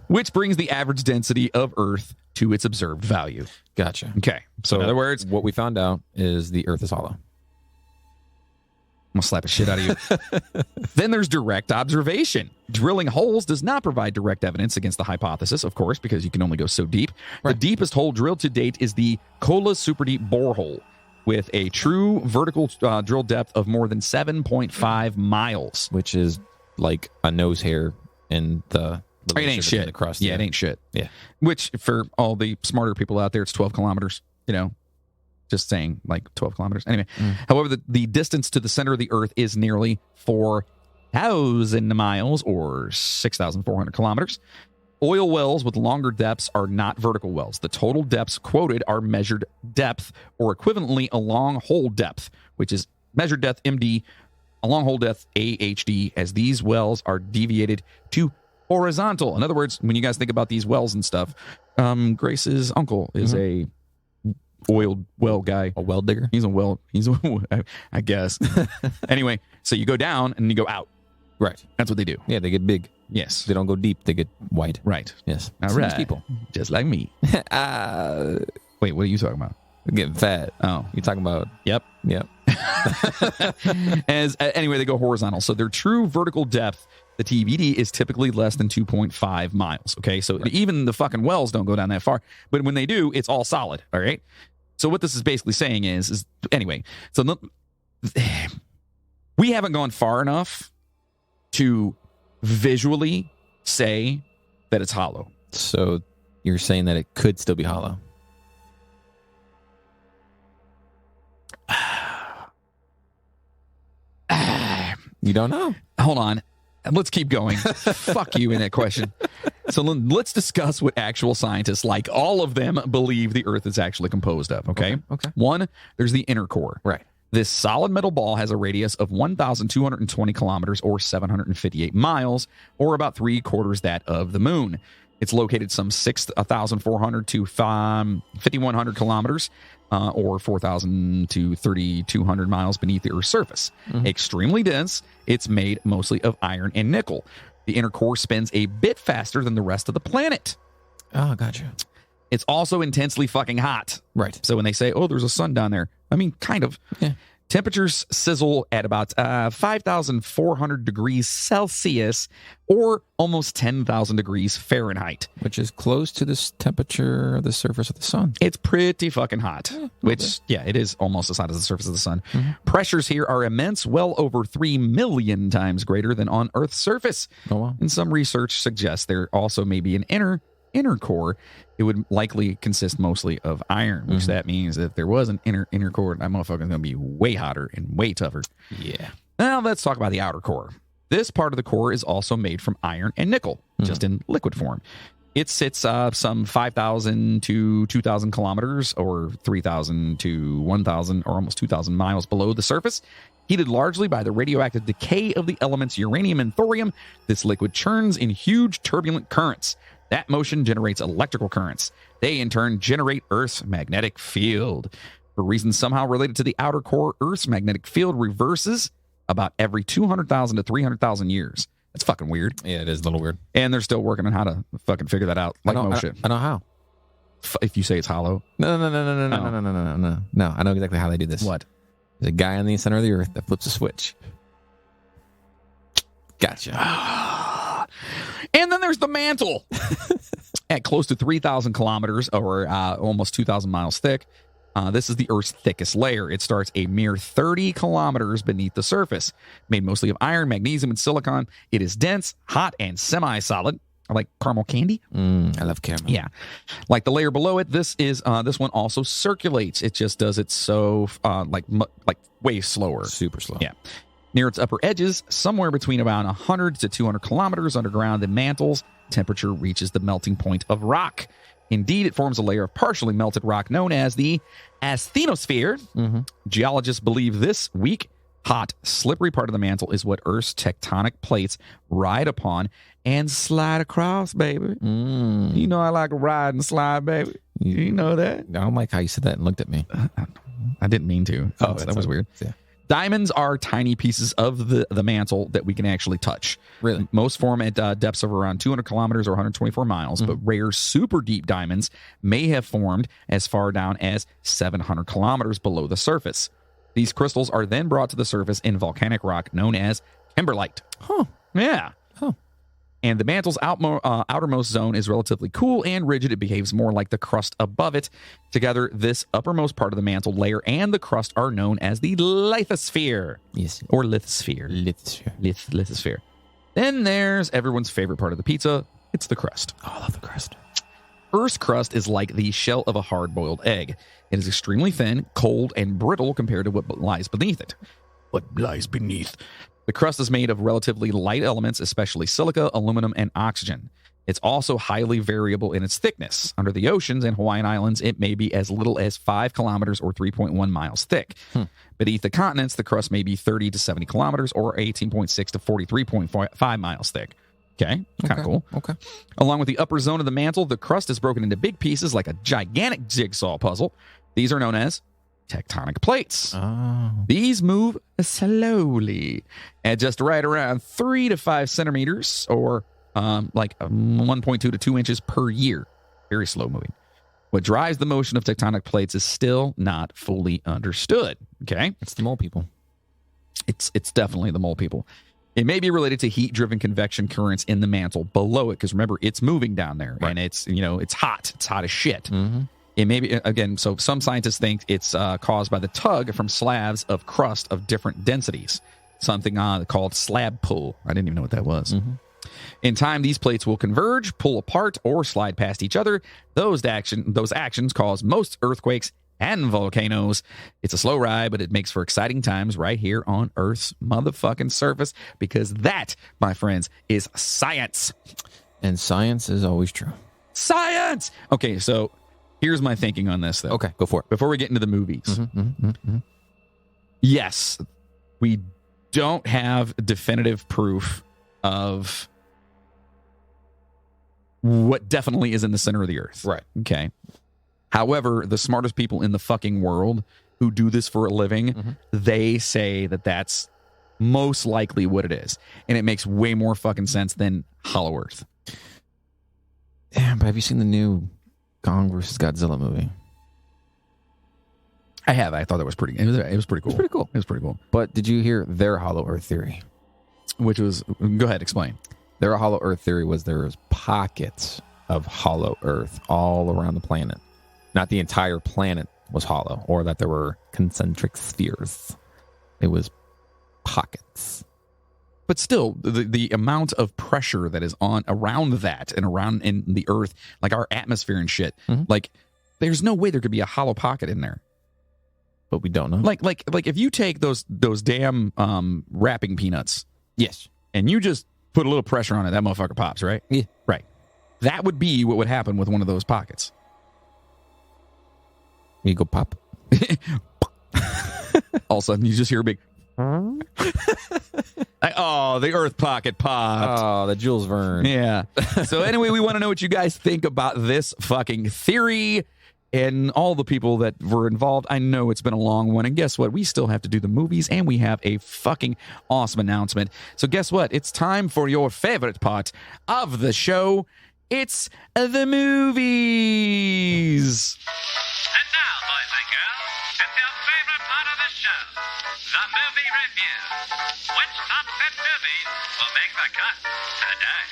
Which brings the average density of Earth to its observed value. Gotcha. Okay. So in other words, what we found out is the Earth is hollow. I'm going to slap the shit out of you. Then there's direct observation. Drilling holes does not provide direct evidence against the hypothesis, of course, because you can only go so deep. Right. The deepest hole drilled to date is the Kola Super Deep borehole, with a true vertical drill depth of more than 7.5 miles. Which is like a nose hair in the... It ain't shit. It ain't shit. Yeah. Which, for all the smarter people out there, it's 12 kilometers, Just saying, like 12 kilometers. Anyway, however, the distance to the center of the Earth is nearly 4,000 miles or 6,400 kilometers. Oil wells with longer depths are not vertical wells. The total depths quoted are measured depth or equivalently a long hole depth, which is measured depth MD, a long hole depth AHD, as these wells are deviated to horizontal. In other words, when you guys think about these wells and stuff, Grace's uncle is a oiled well guy. A well digger? I guess. Anyway, so you go down and you go out. Right. That's what they do. Yeah, they get big. Yes. They don't go deep, they get wide. Right. Yes. All Some right. people. Just like me. Wait, what are you talking about? Getting fat. Oh. You're talking about... Yep. Anyway, they go horizontal. So their true vertical depth, the TVD, is typically less than 2.5 miles. Okay, so even the fucking wells don't go down that far. But when they do, it's all solid. All right. So what this is basically saying is anyway, so we haven't gone far enough to visually say that it's hollow. So you're saying that it could still be hollow? You don't know? Hold on. Let's keep going. Fuck you in that question. So let's discuss what actual scientists, like all of them, believe the Earth is actually composed of, okay? One, there's the inner core. Right. This solid metal ball has a radius of 1,220 kilometers or 758 miles, or about 3/4 that of the moon. It's located some 6,400 to 5,100 kilometers, or 4,000 to 3,200 miles beneath the Earth's surface. Extremely dense. It's made mostly of iron and nickel. The inner core spins a bit faster than the rest of the planet. Oh, gotcha. It's also intensely fucking hot. Right. So when they say, oh, there's a sun down there, I mean, kind of. Yeah. Temperatures sizzle at about 5,400 degrees Celsius or almost 10,000 degrees Fahrenheit. Which is close to this temperature of the surface of the sun. It's pretty fucking hot. It is almost as hot as the surface of the sun. Pressures here are immense, well over 3 million times greater than on Earth's surface. Oh, wow. And some research suggests there also may be an inner core. It would likely consist mostly of iron, which that means that if there was an inner core, that motherfucker's going to be way hotter and way tougher. Yeah. Now let's talk about the outer core. This part of the core is also made from iron and nickel, just in liquid form. It sits some 5,000 to 2,000 kilometers or 3,000 to 1,000 or almost 2,000 miles below the surface. Heated largely by the radioactive decay of the elements uranium and thorium, this liquid churns in huge turbulent currents. That motion generates electrical currents. They, in turn, generate Earth's magnetic field. For reasons somehow related to the outer core, Earth's magnetic field reverses about every 200,000 to 300,000 years. That's fucking weird. Yeah, it is a little weird. And they're still working on how to fucking figure that out. Like motion. I know how. If you say it's hollow. No. I know exactly how they do this. What? There's a guy in the center of the Earth that flips a switch. Gotcha. And then there's the mantle. At close to 3,000 kilometers or almost 2,000 miles thick, this is the Earth's thickest layer. It starts a mere 30 kilometers beneath the surface. Made mostly of iron, magnesium, and silicon. It is dense, hot, and semi-solid. I like caramel candy. I love caramel. Yeah. Like the layer below it, this one also circulates. It just does it so like way slower. Super slow. Yeah. Near its upper edges, somewhere between about 100 to 200 kilometers underground in mantles, temperature reaches the melting point of rock. Indeed, it forms a layer of partially melted rock known as the asthenosphere. Geologists believe this weak, hot, slippery part of the mantle is what Earth's tectonic plates ride upon and slide across, baby. You know I like a ride and slide, baby. You know that? I don't like how you said that and looked at me. I didn't mean to. That was weird. Yeah. Diamonds are tiny pieces of the mantle that we can actually touch. Really? Most form at depths of around 200 kilometers or 124 miles, but rare super deep diamonds may have formed as far down as 700 kilometers below the surface. These crystals are then brought to the surface in volcanic rock known as kimberlite. Huh. Yeah. Huh. And the mantle's outermost zone is relatively cool and rigid. It behaves more like the crust above it. Together, this uppermost part of the mantle layer and the crust are known as the lithosphere. Yes. Or lithosphere. Lithosphere. Then there's everyone's favorite part of the pizza. It's the crust. Oh, I love the crust. Earth's crust is like the shell of a hard-boiled egg. It is extremely thin, cold, and brittle compared to what lies beneath it. What lies beneath? The crust is made of relatively light elements, especially silica, aluminum, and oxygen. It's also highly variable in its thickness. Under the oceans and Hawaiian Islands, it may be as little as 5 kilometers or 3.1 miles thick. Beneath the continents, the crust may be 30 to 70 kilometers or 18.6 to 43.5 miles thick. Okay, kind of cool. Okay. Along with the upper zone of the mantle, the crust is broken into big pieces like a gigantic jigsaw puzzle. These are known as tectonic plates. These move slowly at just right around 3 to 5 centimeters or like 1.2 to 2 inches per year. Very slow moving. What drives the motion of tectonic plates is still not fully understood. Okay. It's the mole people. It's definitely the mole people. It may be related to heat-driven convection currents in the mantle below it, because remember, it's moving down there, and it's hot. It's hot as shit. It may be, again, so some scientists think it's caused by the tug from slabs of crust of different densities, something called slab pull. I didn't even know what that was. In time, these plates will converge, pull apart, or slide past each other. Those actions cause most earthquakes and volcanoes. It's a slow ride, but it makes for exciting times right here on Earth's motherfucking surface, because that, my friends, is science. And science is always true. Science! Okay, so here's my thinking on this, though. Okay, go for it. Before we get into the movies. Yes, we don't have definitive proof of what definitely is in the center of the Earth. Right. Okay. However, the smartest people in the fucking world who do this for a living, they say that that's most likely what it is. And it makes way more fucking sense than Hollow Earth. Yeah, but have you seen the new Kong versus Godzilla movie? I have. I thought that was pretty. It was pretty cool. It was pretty cool. But did you hear their Hollow Earth theory? Which was, go ahead, explain. Their Hollow Earth theory was there was pockets of Hollow Earth all around the planet. Not the entire planet was hollow, or that there were concentric spheres. It was pockets. But still, the amount of pressure that is on around that and around in the Earth, like our atmosphere and shit, like there's no way there could be a hollow pocket in there. But we don't know. Like if you take those damn wrapping peanuts, yes, and you just put a little pressure on it, that motherfucker pops, right? Yeah, right. That would be what would happen with one of those pockets. You go pop. All of a sudden, you just hear a big. Oh, the Earth pocket popped. Oh, the Jules Verne. Yeah. So anyway, we want to know what you guys think about this fucking theory and all the people that were involved. I know it's been a long one, and guess what? We still have to do the movies, and we have a fucking awesome announcement. So guess what? It's time for your favorite part of the show. It's the movies. And now, boys and girls, it's your favorite part of the show, the movie review. Which top 10 movies will make the cut today?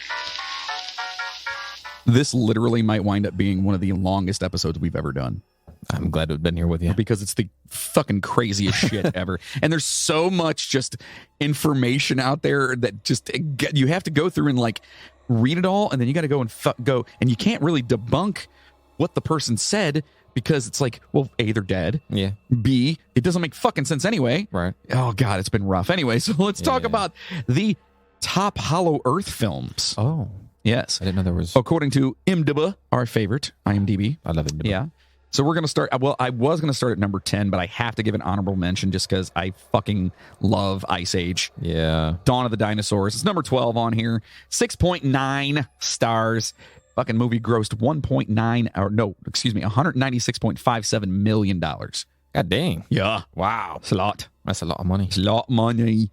This literally might wind up being one of the longest episodes we've ever done. I'm glad to have been here with you. Because it's the fucking craziest shit ever. And there's so much just information out there that just you have to go through and like read it all, and then you got to go and go, and you can't really debunk what the person said because it's like, well, A, they're dead. Yeah. B, it doesn't make fucking sense anyway. Right. Oh God, it's been rough. Anyway, so let's talk about the top Hollow Earth films. Oh. Yes. I didn't know there was. According to IMDb, our favorite, IMDb. I love it. Yeah. So we're going to start. Well, I was going to start at number 10, but I have to give an honorable mention just because I fucking love Ice Age. Yeah. Dawn of the Dinosaurs. It's number 12 on here. 6.9 stars. Fucking movie grossed $196.57 million. God dang. Yeah. Wow. It's a lot. That's a lot of money. It's a lot of money.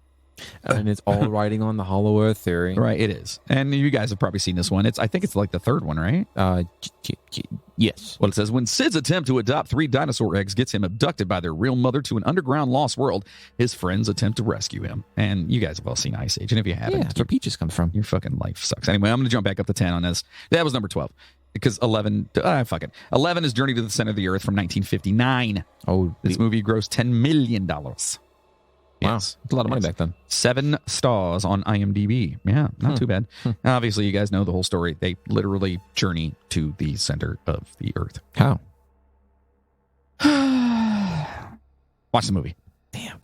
And it's all riding on the Hollow Earth theory. Right, it is. And you guys have probably seen this one. I think it's like the third one, right? Yes. Well, it says, when Sid's attempt to adopt 3 dinosaur eggs gets him abducted by their real mother to an underground lost world, his friends attempt to rescue him. And you guys have all seen Ice Age. And if you haven't, Yeah, that's where Peaches comes from. your fucking life sucks. Anyway, I'm going to jump back up to 10 on this. That was number 12. Because 11, fuck it. 11 is Journey to the Center of the Earth from 1959. Oh, This movie grossed $10 million. Wow. Yes. That's a lot of money back then. 7 stars on IMDb. Yeah, not too bad. Obviously, you guys know the whole story. They literally journey to the center of the Earth. How? Watch the movie. Damn.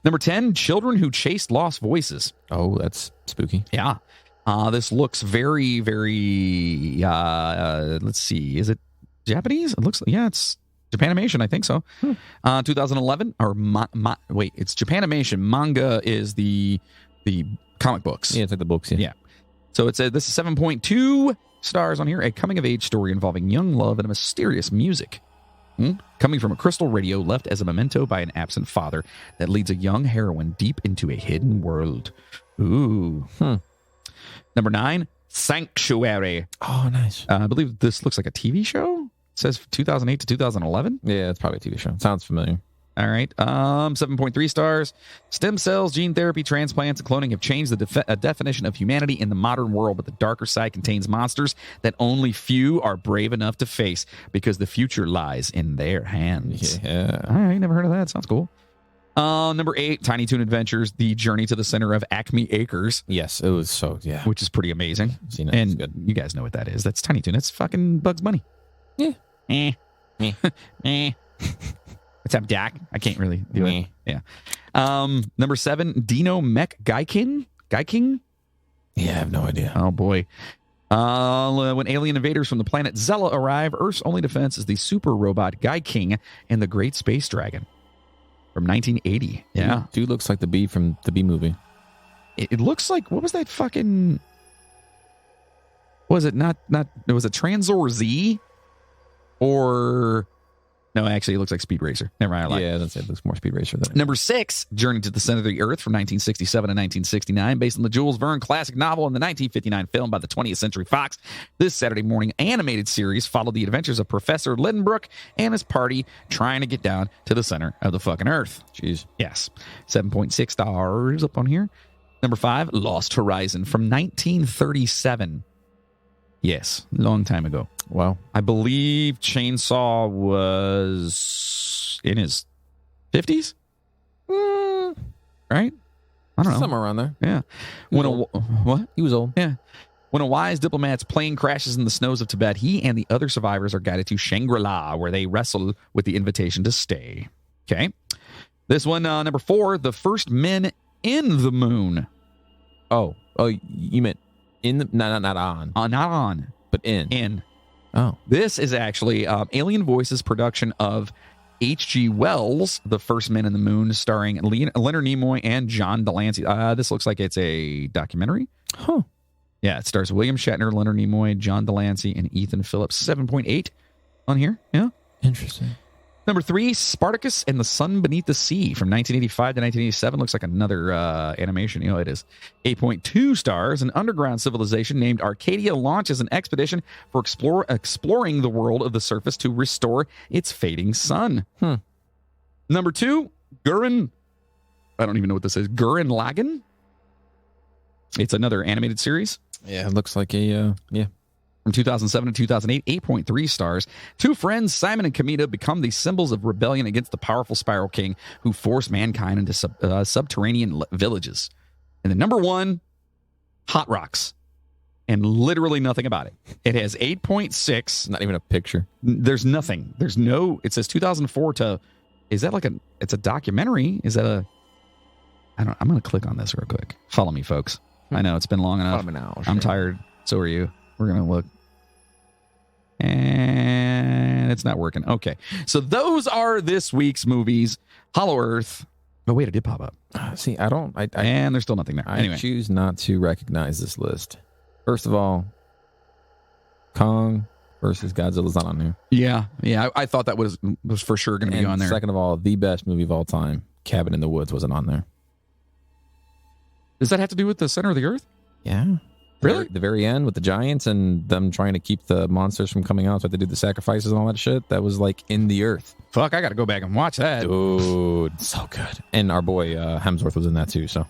Number 10, Children Who Chased Lost Voices. Oh, that's spooky. Yeah. This looks very, very, let's see. Is it Japanese? It looks like, yeah, it's Japanimation. I think so. 2011, or wait, it's Japanimation. Manga is the comic books. Yeah, it's like the books. Yeah. Yeah. So it's this is 7.2 stars on here. A coming-of-age story involving young love and a mysterious music. Coming from a crystal radio left as a memento by an absent father that leads a young heroine deep into a hidden world. Ooh. Number 9, Sanctuary. Oh, nice. I believe this looks like a TV show. It says 2008 to 2011. Yeah, it's probably a TV show. Sounds familiar. All right. 7.3 stars. Stem cells, gene therapy, transplants, and cloning have changed the definition of humanity in the modern world, but the darker side contains monsters that only few are brave enough to face because the future lies in their hands. Yeah. All right. Never heard of that. Sounds cool. Number 8, Tiny Toon Adventures, the journey to the center of Acme Acres. Yes, it was so, yeah. Which is pretty amazing. Seen it. And It's good. you guys know what that is. That's Tiny Toon. That's fucking Bugs Bunny. Yeah. What's up, Doc? I can't really do it. Meh. Yeah. Number 7, Dino Mech Gaiking. Gaiking? Yeah, I have no idea. Oh, boy. When alien invaders from the planet Zella arrive, Earth's only defense is the super robot Gaiking and the Great Space Dragon. From 1980. Yeah. Dude looks like the bee from the Bee Movie. It looks like, what was that fucking, was it not, it was a Transor Z? Or, no, actually, it looks like Speed Racer. Never mind, I lied. Yeah, that's it. It looks more Speed Racer than Number 6, Journey to the Center of the Earth from 1967 and 1969, based on the Jules Verne classic novel and the 1959 film by the 20th Century Fox. This Saturday morning animated series followed the adventures of Professor Lidenbrook and his party trying to get down to the center of the fucking Earth. Jeez. Yes. 7.6 stars up on here. Number 5, Lost Horizon from 1937. Yes, long time ago. Wow. I believe Chainsaw was in his 50s? Right? I don't know. Somewhere around there. Yeah. What? He was old. Yeah. When a wise diplomat's plane crashes in the snows of Tibet, he and the other survivors are guided to Shangri-La, where they wrestle with the invitation to stay. Okay. This one, number 4, The First Men in the Moon. Oh, you meant in the not on, Not on, but in. in. Oh, This is actually Alien Voices production of H.G. Wells' The First Men in the Moon, starring Leonard Nimoy and John Delancey. This looks like it's a documentary. huh. Yeah, it stars William Shatner, Leonard Nimoy, John Delancey, and Ethan Phillips. 7.8 on here. Yeah. Interesting. Number 3, Spartacus and the Sun Beneath the Sea from 1985 to 1987. Looks like another animation. You know, it is. 8.2 stars. An underground civilization named Arcadia launches an expedition for exploring the world of the surface to restore its fading sun. Number 2, Gurren. I don't even know what this is. Gurren Lagann. It's another animated series. Yeah, it looks like a From 2007 to 2008, 8.3 stars. 2 friends, Simon and Kamita, become the symbols of rebellion against the powerful Spiral King who forced mankind into subterranean villages. And then number 1, Hot Rocks. And literally nothing about it. It has 8.6. Not even a picture. There's nothing. There's no, it says 2004 to, is that like it's a documentary? Is that I'm going to click on this real quick. Follow me, folks. I know it's been long enough. I'm tired. So are you. We're going to look. And it's not working. Okay. So those are this week's movies. Hollow Earth. Oh, wait, it did pop up. See, I don't. And there's still nothing there. I Anyway. choose not to recognize this list. First of all, Kong versus Godzilla's not on there. Yeah. I thought that was for sure going to be on there. Second of all, the best movie of all time, Cabin in the Woods, wasn't on there. Does that have to do with the center of the earth? Yeah. Really? The very end with the giants and them trying to keep the monsters from coming out, so they do the sacrifices and all that shit. That was like in the earth. Fuck, I got to go back and watch that. Dude, so good. And our boy Hemsworth was in that too. So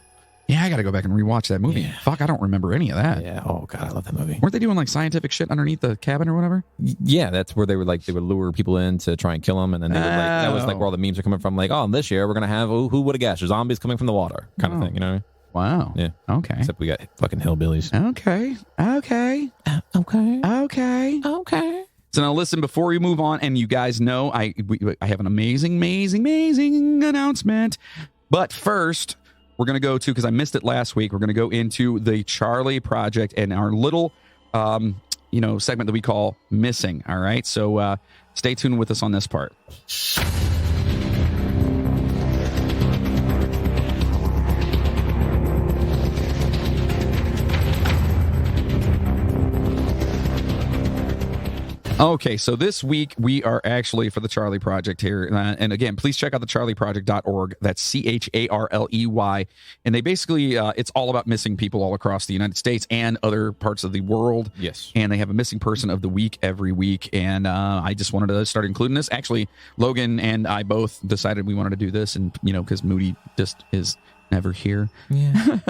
Yeah, I got to go back and rewatch that movie. Yeah. Fuck, I don't remember any of that. yeah. Oh god, I love that movie. Weren't they doing like scientific shit underneath the cabin or whatever? Yeah, that's where they would lure people in to try and kill them, and then they would that was like where all the memes are coming from. Like, oh, this year we're gonna have who would have guessed? There's zombies coming from the water, kind of thing. You know what I mean? Wow. Yeah. Okay. Except we got fucking hillbillies. Okay. So now listen, before we move on, and you guys know I have an amazing announcement. But first, we're going to go to, because I missed it last week, we're going to go into the Charlie Project and our little, segment that we call Missing. All right. So stay tuned with us on this part. Okay, so this week we are actually for the Charlie Project here. And again, please check out the charlieproject.org. That's CHARLEY. And they basically, it's all about missing people all across the United States and other parts of the world. Yes. And they have a missing person of the week every week. And I just wanted to start including this. Actually, Logan and I both decided we wanted to do this. And, because Moody just is never here. Yeah.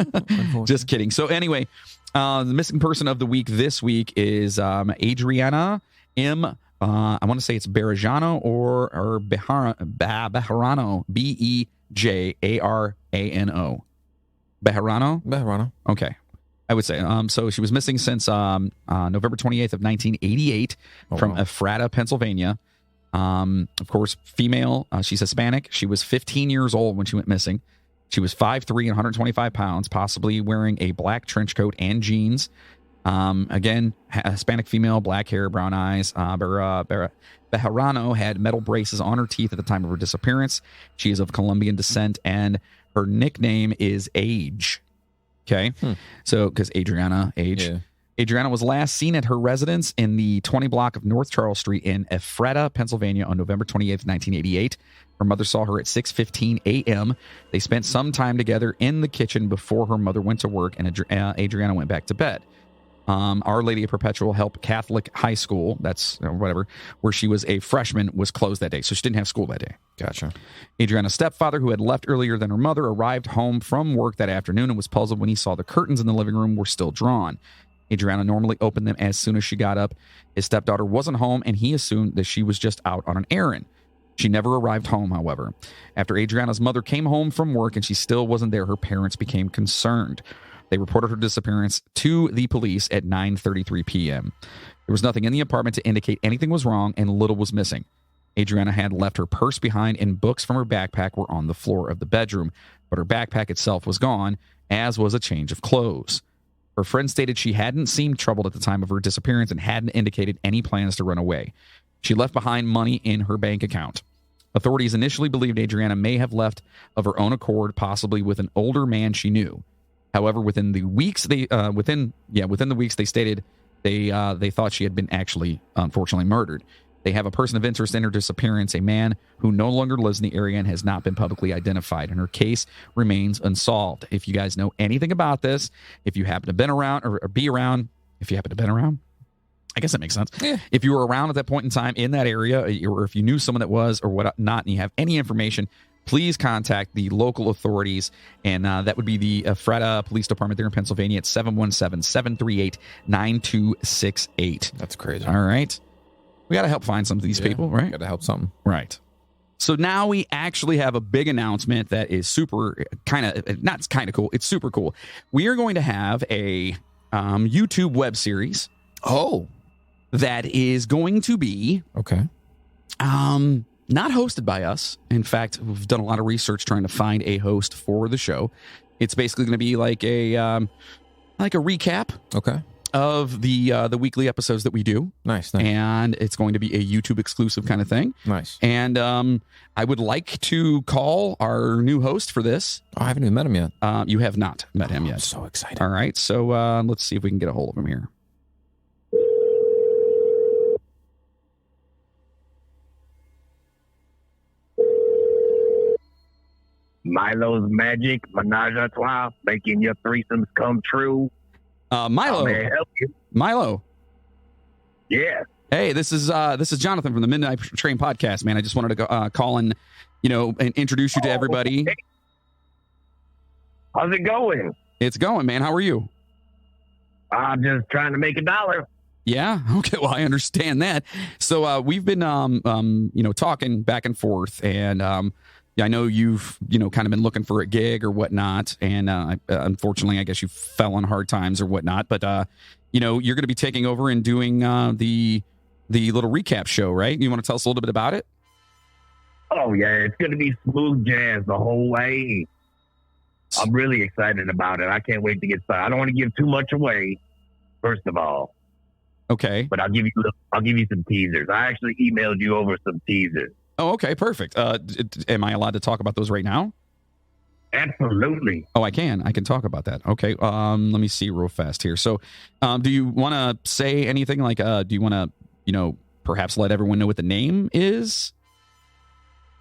Just kidding. So anyway, the missing person of the week this week is Adriana I want to say it's Bejarano or Bejarano, Bejarano. Bejarano? Okay. I would say. So she was missing since November 28th of 1988 from Ephrata, Pennsylvania. Of course, female. She's Hispanic. She was 15 years old when she went missing. She was 5'3" and 125 pounds, possibly wearing a black trench coat and jeans. Again, Hispanic female, black hair, brown eyes. Bejarano had metal braces on her teeth at the time of her disappearance. She is of Colombian descent, and her nickname is Age. Okay? So, because Adriana, Age. Yeah. Adriana was last seen at her residence in the 20 block of North Charles Street in Ephrata, Pennsylvania on November 28th, 1988. Her mother saw her at 6:15 a.m. They spent some time together in the kitchen before her mother went to work, and Adriana went back to bed. Our Lady of Perpetual Help Catholic High School, that's whatever, where she was a freshman, was closed that day. So she didn't have school that day. Gotcha. Adriana's stepfather, who had left earlier than her mother, arrived home from work that afternoon and was puzzled when he saw the curtains in the living room were still drawn. Adriana normally opened them as soon as she got up. His stepdaughter wasn't home, and he assumed that she was just out on an errand. She never arrived home, however. After Adriana's mother came home from work and she still wasn't there, her parents became concerned. They reported her disappearance to the police at 9:33 p.m. There was nothing in the apartment to indicate anything was wrong, and little was missing. Adriana had left her purse behind, and books from her backpack were on the floor of the bedroom, but her backpack itself was gone, as was a change of clothes. Her friend stated she hadn't seemed troubled at the time of her disappearance and hadn't indicated any plans to run away. She left behind money in her bank account. Authorities initially believed Adriana may have left of her own accord, possibly with an older man she knew. However, within the weeks they stated they thought she had been actually, unfortunately, murdered. They have a person of interest in her disappearance, a man who no longer lives in the area and has not been publicly identified, and her case remains unsolved. If you guys know anything about this, if you happen to have been around or be around, if you happen to have been around, I guess that makes sense. Yeah. If you were around at that point in time in that area, or if you knew someone that was or whatnot, and you have any information, please contact the local authorities, and that would be the Ephrata Police Department there in Pennsylvania at 717-738-9268. That's crazy. All right. We got to help find some of these people, right? Got to help something. Right. So now we actually have a big announcement that is super not kind of cool. It's super cool. We are going to have a YouTube web series. Oh. That is going to be okay. Not hosted by us. In fact, we've done a lot of research trying to find a host for the show. It's basically going to be like a recap. Okay. of the weekly episodes that we do. Nice. And it's going to be a YouTube exclusive kind of thing. Nice. And I would like to call our new host for this. Oh, I haven't even met him yet. You have not met him yet. I'm so excited. All right, so let's see if we can get a hold of him here. Milo's Magic, Menage a Trois, making your threesomes come true. Milo. How may I help you? Milo. Yeah. Hey, this is Jonathan from the Midnight Train podcast, man. I just wanted to call and and introduce you to everybody. Hey. How's it going? It's going, man. How are you? I'm just trying to make $1. Yeah. Okay. Well, I understand that. So we've been talking back and forth, and I know you've kind of been looking for a gig or whatnot, and unfortunately, I guess you fell on hard times or whatnot. But you're going to be taking over and doing the little recap show, right? You want to tell us a little bit about it? Oh yeah, it's going to be smooth jazz the whole way. I'm really excited about it. I can't wait to get started. I don't want to give too much away, first of all. Okay. But I'll give you some teasers. I actually emailed you over some teasers. Oh, okay, perfect. Am I allowed to talk about those right now? Absolutely. Oh, I can talk about that. Okay. Let me see real fast here. So, do you want to say anything like, do you want to, perhaps let everyone know what the name is?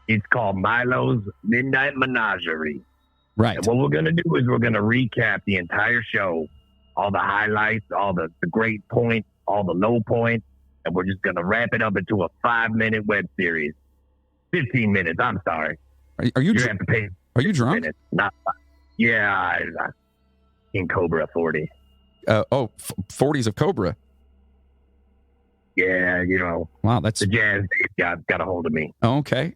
It's called Milo's Midnight Menagerie. Right. And what we're going to do is we're going to recap the entire show, all the highlights, all the great points, all the low points, and we're just going to wrap it up into a 5-minute web series. 15 minutes. I'm sorry. Are you? You have to pay. Are you drunk? Minutes, not. Yeah, I in Cobra 40. 40s of Cobra. Yeah, Wow, that's the jazz got a hold of me. Okay.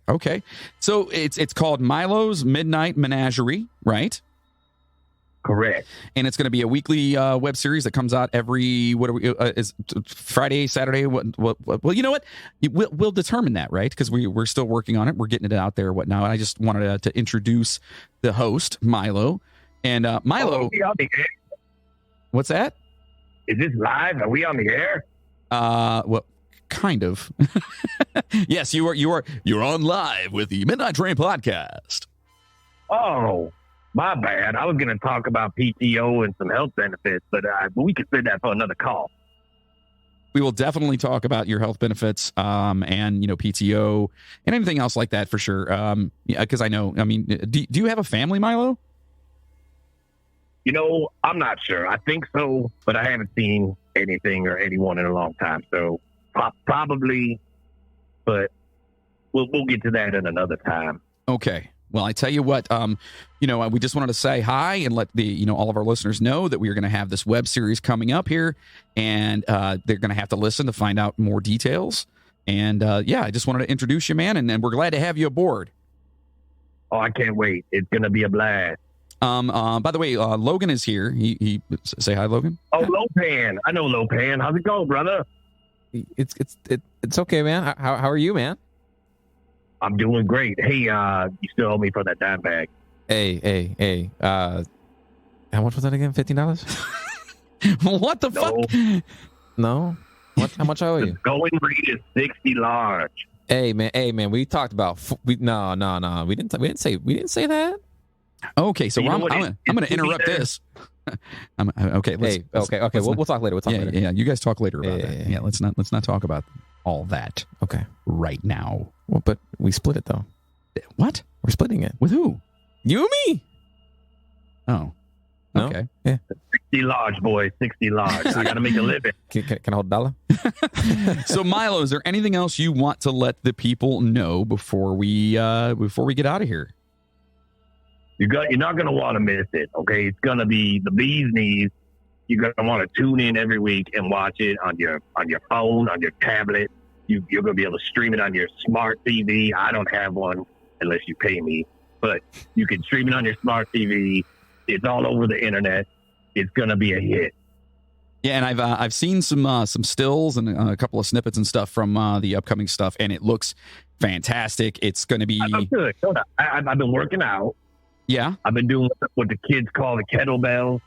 So it's called Milo's Midnight Menagerie, right? Correct. And it's going to be a weekly web series that comes out every is Friday, Saturday. Well, you know what? We'll determine that, right? Because we're still working on it. We're getting it out there, whatnot. I just wanted to introduce the host, Milo, and Milo. Are we on the air? What's that? Is this live? Are we on the air? Well, kind of. Yes, you are. You're on live with the Midnight Train podcast. Oh. My bad. I was going to talk about PTO and some health benefits, but we could save that for another call. We will definitely talk about your health benefits, and PTO and anything else like that for sure. Because I know. I mean, do you have a family, Milo? I'm not sure. I think so, but I haven't seen anything or anyone in a long time. So probably, but we'll get to that at another time. Okay. Well, I tell you what, we just wanted to say hi and let all of our listeners know that we are going to have this web series coming up here, and they're going to have to listen to find out more details. And I just wanted to introduce you, man, and we're glad to have you aboard. Oh, I can't wait. It's going to be a blast. By the way, Logan is here. He say hi, Logan. Oh, Lopan. I know Lopan. How's it going, brother? It's okay, man. How are you, man? I'm doing great. Hey, you still owe me for that dime bag. Hey. How much was that again? $15? What the fuck? No. What? How much I owe you? The going rate is 60 large. Hey, man. We talked about. No. We didn't say that. Okay, so I'm going to interrupt this. Okay. Okay. We'll talk later. Yeah. You guys talk later about that. Yeah. Let's not talk about all that. Okay. Right now. Well, but we split it though. What? We're splitting it with who? You and me. Oh. No? Okay. Yeah. 60 large, boy. 60 large. I got to make a living. Can I hold $1? So, Milo, is there anything else you want to let the people know before we get out of here? You're not going to want to miss it. Okay, it's going to be the bee's knees. You're going to want to tune in every week and watch it on your phone, on your tablet. You're going to be able to stream it on your smart TV. I don't have one unless you pay me, but you can stream it on your smart TV. It's all over the internet. It's going to be a hit. Yeah, and I've seen some stills and a couple of snippets and stuff from the upcoming stuff, and it looks fantastic. It's going to be. I'm good. I've been working out. Yeah, I've been doing what the kids call the kettlebells.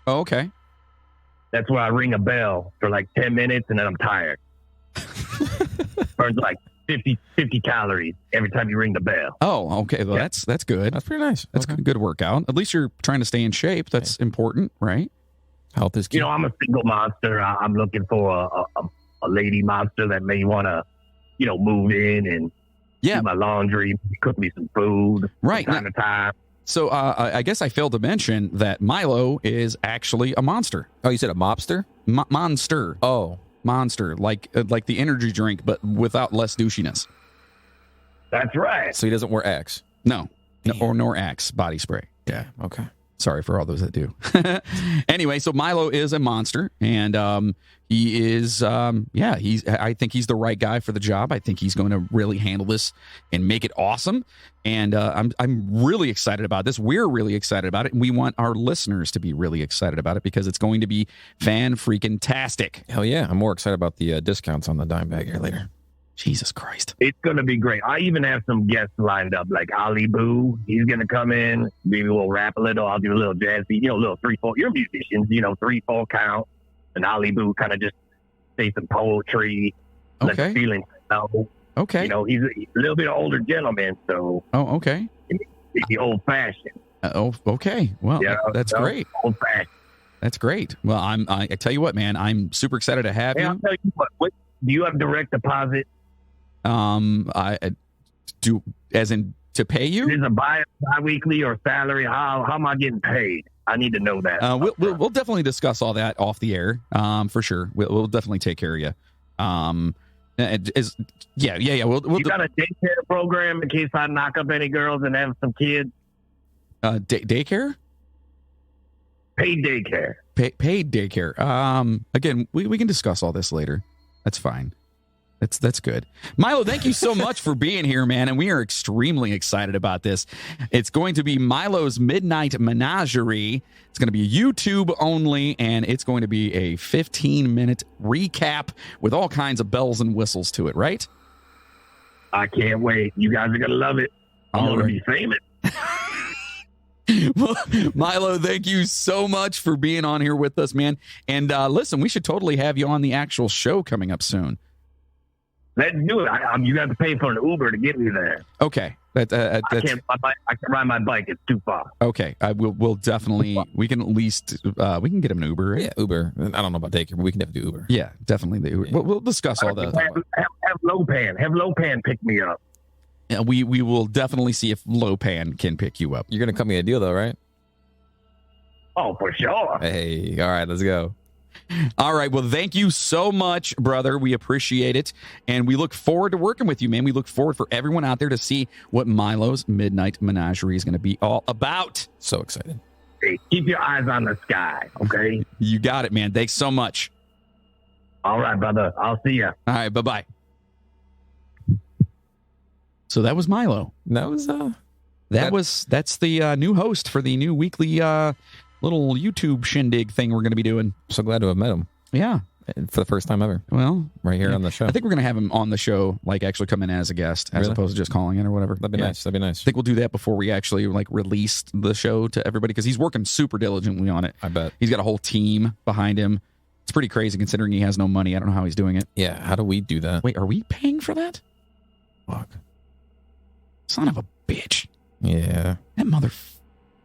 Oh, okay. That's where I ring a bell for like 10 minutes and then I'm tired. Burns like 50 calories every time you ring the bell. Oh, okay. Well, that's good. That's pretty nice. That's a good workout. At least you're trying to stay in shape. That's important, right? Health is key. You know, I'm a single monster. I'm looking for a lady monster that may want to, you know, move in and do my laundry, cook me some food right. from time to time. So I guess I failed to mention that Milo is actually a monster. Oh, you said a mobster? Monster. Oh. Monster, like the energy drink, but without less douchiness. That's right. So he doesn't wear Axe? No nor Axe body spray. Yeah. Okay. Sorry for all those that do. Anyway, so Milo is a monster, and he is, I think he's the right guy for the job. I think he's going to really handle this and make it awesome. And I'm really excited about this. We're really excited about it, and we want our listeners to be really excited about it because it's going to be fan-freaking-tastic. Hell yeah. I'm more excited about the discounts on the dime bag here later. Jesus Christ. It's going to be great. I even have some guests lined up, like Ali Boo. He's going to come in. Maybe we'll rap a little. I'll do a little jazzy, you know, a little 3/4. You're musicians, you know, 3/4 count. And Ali Boo kind of just say some poetry. Let the feeling know. Okay. You know, he's a little bit older gentleman, so. Oh, okay. He's old-fashioned. Okay. Well, yeah, that's great. Old-fashioned. That's great. Well, I tell you what, man, I'm super excited to have you. I'll tell you what, do you have direct deposit? I do, as in to pay you. Is it a bi-weekly or salary? How am I getting paid? I need to know that. We'll definitely discuss all that off the air. For sure. We'll definitely take care of you. We'll You got a daycare program in case I knock up any girls and have some kids? Daycare? Paid daycare. Paid daycare. Again, we can discuss all this later. That's fine. That's good. Milo, thank you so much for being here, man. And we are extremely excited about this. It's going to be Milo's Midnight Menagerie. It's going to be YouTube only, and it's going to be a 15-minute recap with all kinds of bells and whistles to it, right? I can't wait. You guys are going to love it. I'm going to be famous. Well, Milo, thank you so much for being on here with us, man. And listen, we should totally have you on the actual show coming up soon. Let's do it. You got to pay for an Uber to get me there. Okay. I can't ride my bike. It's too far. Okay. We'll definitely, we can at least, we can get him an Uber. Right? Yeah, Uber. I don't know about daycare, but we can definitely do Uber. Yeah, definitely the Uber. Yeah. We'll discuss all that. Have Lopan. Have Lopan pick me up. Yeah, we will definitely see if Lopan can pick you up. You're going to cut me a deal, though, right? Oh, for sure. Hey, all right, let's go. All right. Well, thank you so much, brother. We appreciate it. And we look forward to working with you, man. We look forward for everyone out there to see what Milo's Midnight Menagerie is going to be all about. So excited. Hey, keep your eyes on the sky, okay? You got it, man. Thanks so much. All right, brother. I'll see you. All right. Bye-bye. So that was Milo. That's the new host for the new weekly little YouTube shindig thing we're going to be doing. So glad to have met him. Yeah. For the first time ever. Well, right here on the show. I think we're going to have him on the show, like actually come in as a guest, as opposed to just calling in or whatever. That'd be nice. That'd be nice. I think we'll do that before we actually like release the show to everybody because he's working super diligently on it. I bet. He's got a whole team behind him. It's pretty crazy considering he has no money. I don't know how he's doing it. Yeah. How do we do that? Wait, are we paying for that? Fuck. Son of a bitch. Yeah. That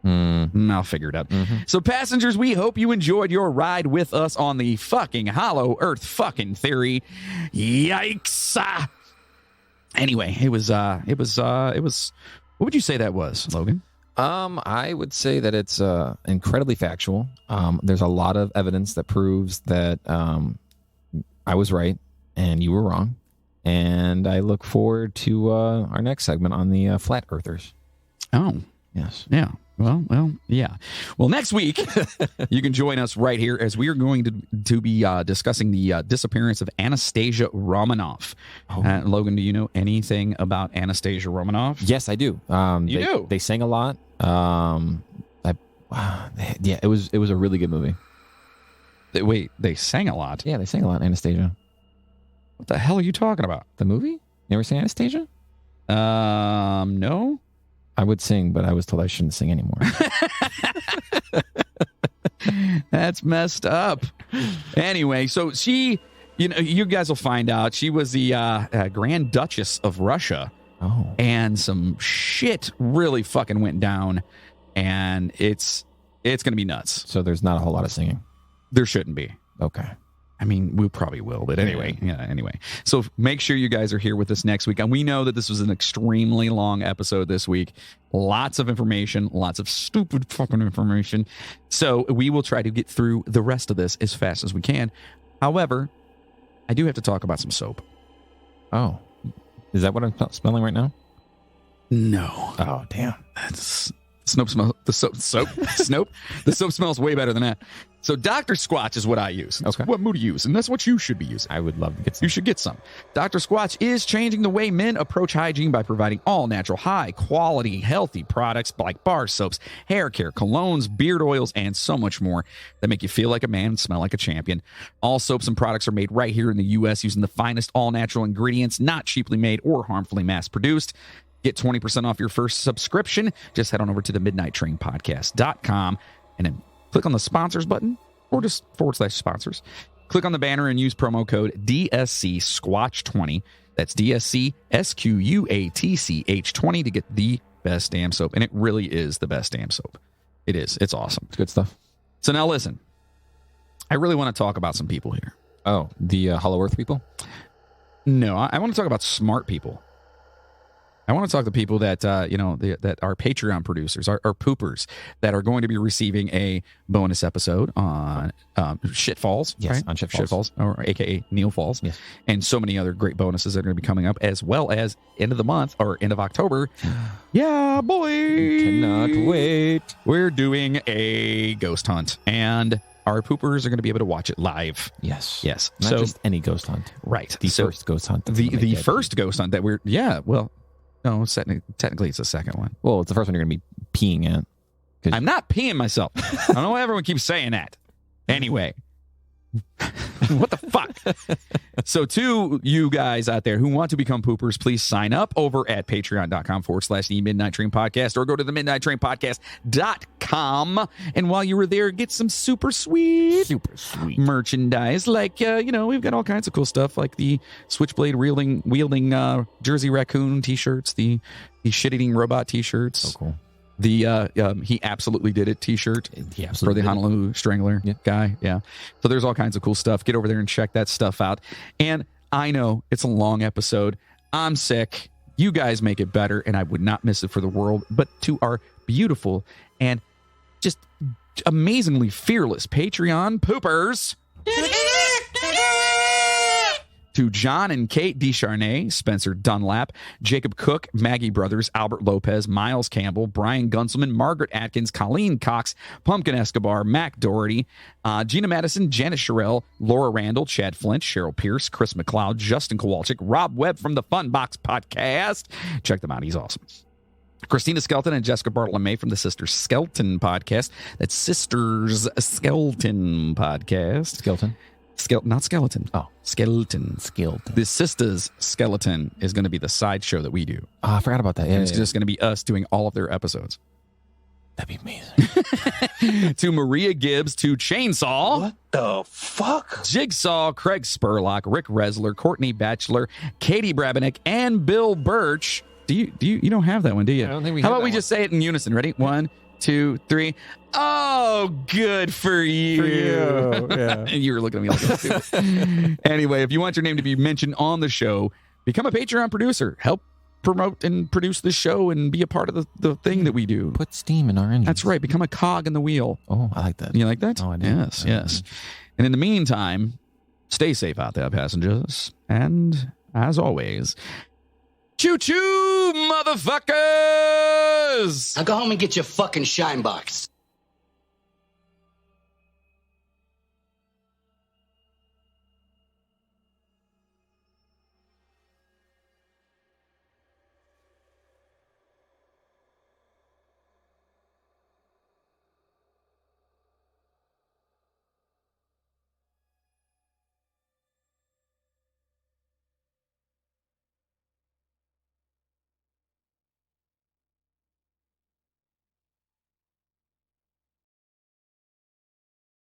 I'll figure it out. Mm-hmm. So, passengers, we hope you enjoyed your ride with us on the fucking Hollow Earth fucking theory. Yikes! Anyway, it was. What would you say that was, Logan? I would say that it's incredibly factual. There's a lot of evidence that proves that I was right and you were wrong. And I look forward to our next segment on the Flat Earthers. Oh, yes. Yeah. Well, yeah. Well, next week, you can join us right here as we are going to be discussing the disappearance of Anastasia Romanoff. Oh. Logan, do you know anything about Anastasia Romanoff? Yes, I do. You do? They sang a lot. It was a really good movie. Wait, they sang a lot? Yeah, they sang a lot, Anastasia. What the hell are you talking about? The movie? You ever seen Anastasia? No. I would sing, but I was told I shouldn't sing anymore. That's messed up. Anyway, so she, you guys will find out she was the Grand Duchess of Russia. Oh. And some shit really fucking went down, and it's going to be nuts. So there's not a whole lot of singing. There shouldn't be. Okay. I mean, we probably will, but anyway, anyway. So make sure you guys are here with us next week. And we know that this was an extremely long episode this week. Lots of information, lots of stupid fucking information. So we will try to get through the rest of this as fast as we can. However, I do have to talk about some soap. Oh. Is that what I'm smelling right now? No. Oh, damn. That's the soap smells way better than that. So Dr. Squatch is what I use. That's what Moody use, and that's what you should be using. I would love to get some. You should get some. Dr. Squatch is changing the way men approach hygiene by providing all natural, high quality, healthy products like bar soaps, hair care, colognes, beard oils, and so much more that make you feel like a man and smell like a champion. All soaps and products are made right here in the U.S. using the finest all natural ingredients, not cheaply made or harmfully mass produced. Get 20% off your first subscription. Just head on over to the MidnightTrainPodcast.com and then click on the sponsors button or just /sponsors. Click on the banner and use promo code DSC Squatch 20. That's DSC SQUATCH 20 to get the best damn soap. And it really is the best damn soap. It is. It's awesome. It's good stuff. So now listen, I really want to talk about some people here. Oh, the Hollow Earth people? No, I want to talk about smart people. I want to talk to people that, that are Patreon producers, are poopers, that are going to be receiving a bonus episode on Shit Falls. Yes, right? on Shit Falls, or a.k.a. Neil Falls. Yes. And so many other great bonuses that are going to be coming up, as well as end of the month, or end of October. Yeah, boy! Cannot wait. We're doing a ghost hunt, and our poopers are going to be able to watch it live. Yes. Yes. Not just any ghost hunt. Right. The first ghost hunt. The first ghost hunt that no, technically it's the second one. Well, it's the first one you're going to be peeing at. I'm not peeing myself. I don't know why everyone keeps saying that. Anyway. What the fuck? So to you guys out there who want to become poopers, please sign up over at patreon.com/the Midnight Train Podcast, or go to the MidnightTrainPodcast.com. And while you were there, get some super sweet merchandise. Like, we've got all kinds of cool stuff, like the Switchblade wielding Jersey Raccoon t-shirts, the shit-eating robot t-shirts. So cool. The He Absolutely Did It t-shirt for the Honolulu Strangler guy. Yeah. So there's all kinds of cool stuff. Get over there and check that stuff out. And I know it's a long episode. I'm sick. You guys make it better, and I would not miss it for the world. But to our beautiful and just amazingly fearless Patreon poopers, to John and Kate Descharnay, Spencer Dunlap, Jacob Cook, Maggie Brothers, Albert Lopez, Miles Campbell, Brian Gunselman, Margaret Atkins, Colleen Cox, Pumpkin Escobar, Mac Doherty, Gina Madison, Janice Sherrill, Laura Randall, Chad Flint, Cheryl Pierce, Chris McLeod, Justin Kowalczyk, Rob Webb from the Fun Box Podcast. Check them out. He's awesome. Christina Skelton and Jessica Bartolome from the Sisters Skeleton Podcast. That's Sisters Skeleton Podcast. Not skeleton. Oh. Skeleton. The Sisters Skeleton is going to be the side show that we do. Oh, I forgot about that. Yeah, it's just going to be us doing all of their episodes. That'd be amazing. To Maria Gibbs, to Chainsaw. What the fuck? Jigsaw, Craig Spurlock, Rick Resler, Courtney Batchelor, Katie Brabennick, and Bill Birch. You don't have that one, do you? I don't think we How have about that we one. just say it in unison? Ready? 1, 2, 3. Oh, good for you. Yeah. You were looking at me like that too. Anyway, if you want your name to be mentioned on the show, become a Patreon producer. Help promote and produce the show and be a part of the thing that we do. Put steam in our engine. That's right. Become a cog in the wheel. Oh, I like that. You like that? Oh, I do. Yes. And in the meantime, stay safe out there, passengers. And as always, choo-choo, motherfuckers! Now go home and get your fucking shine box.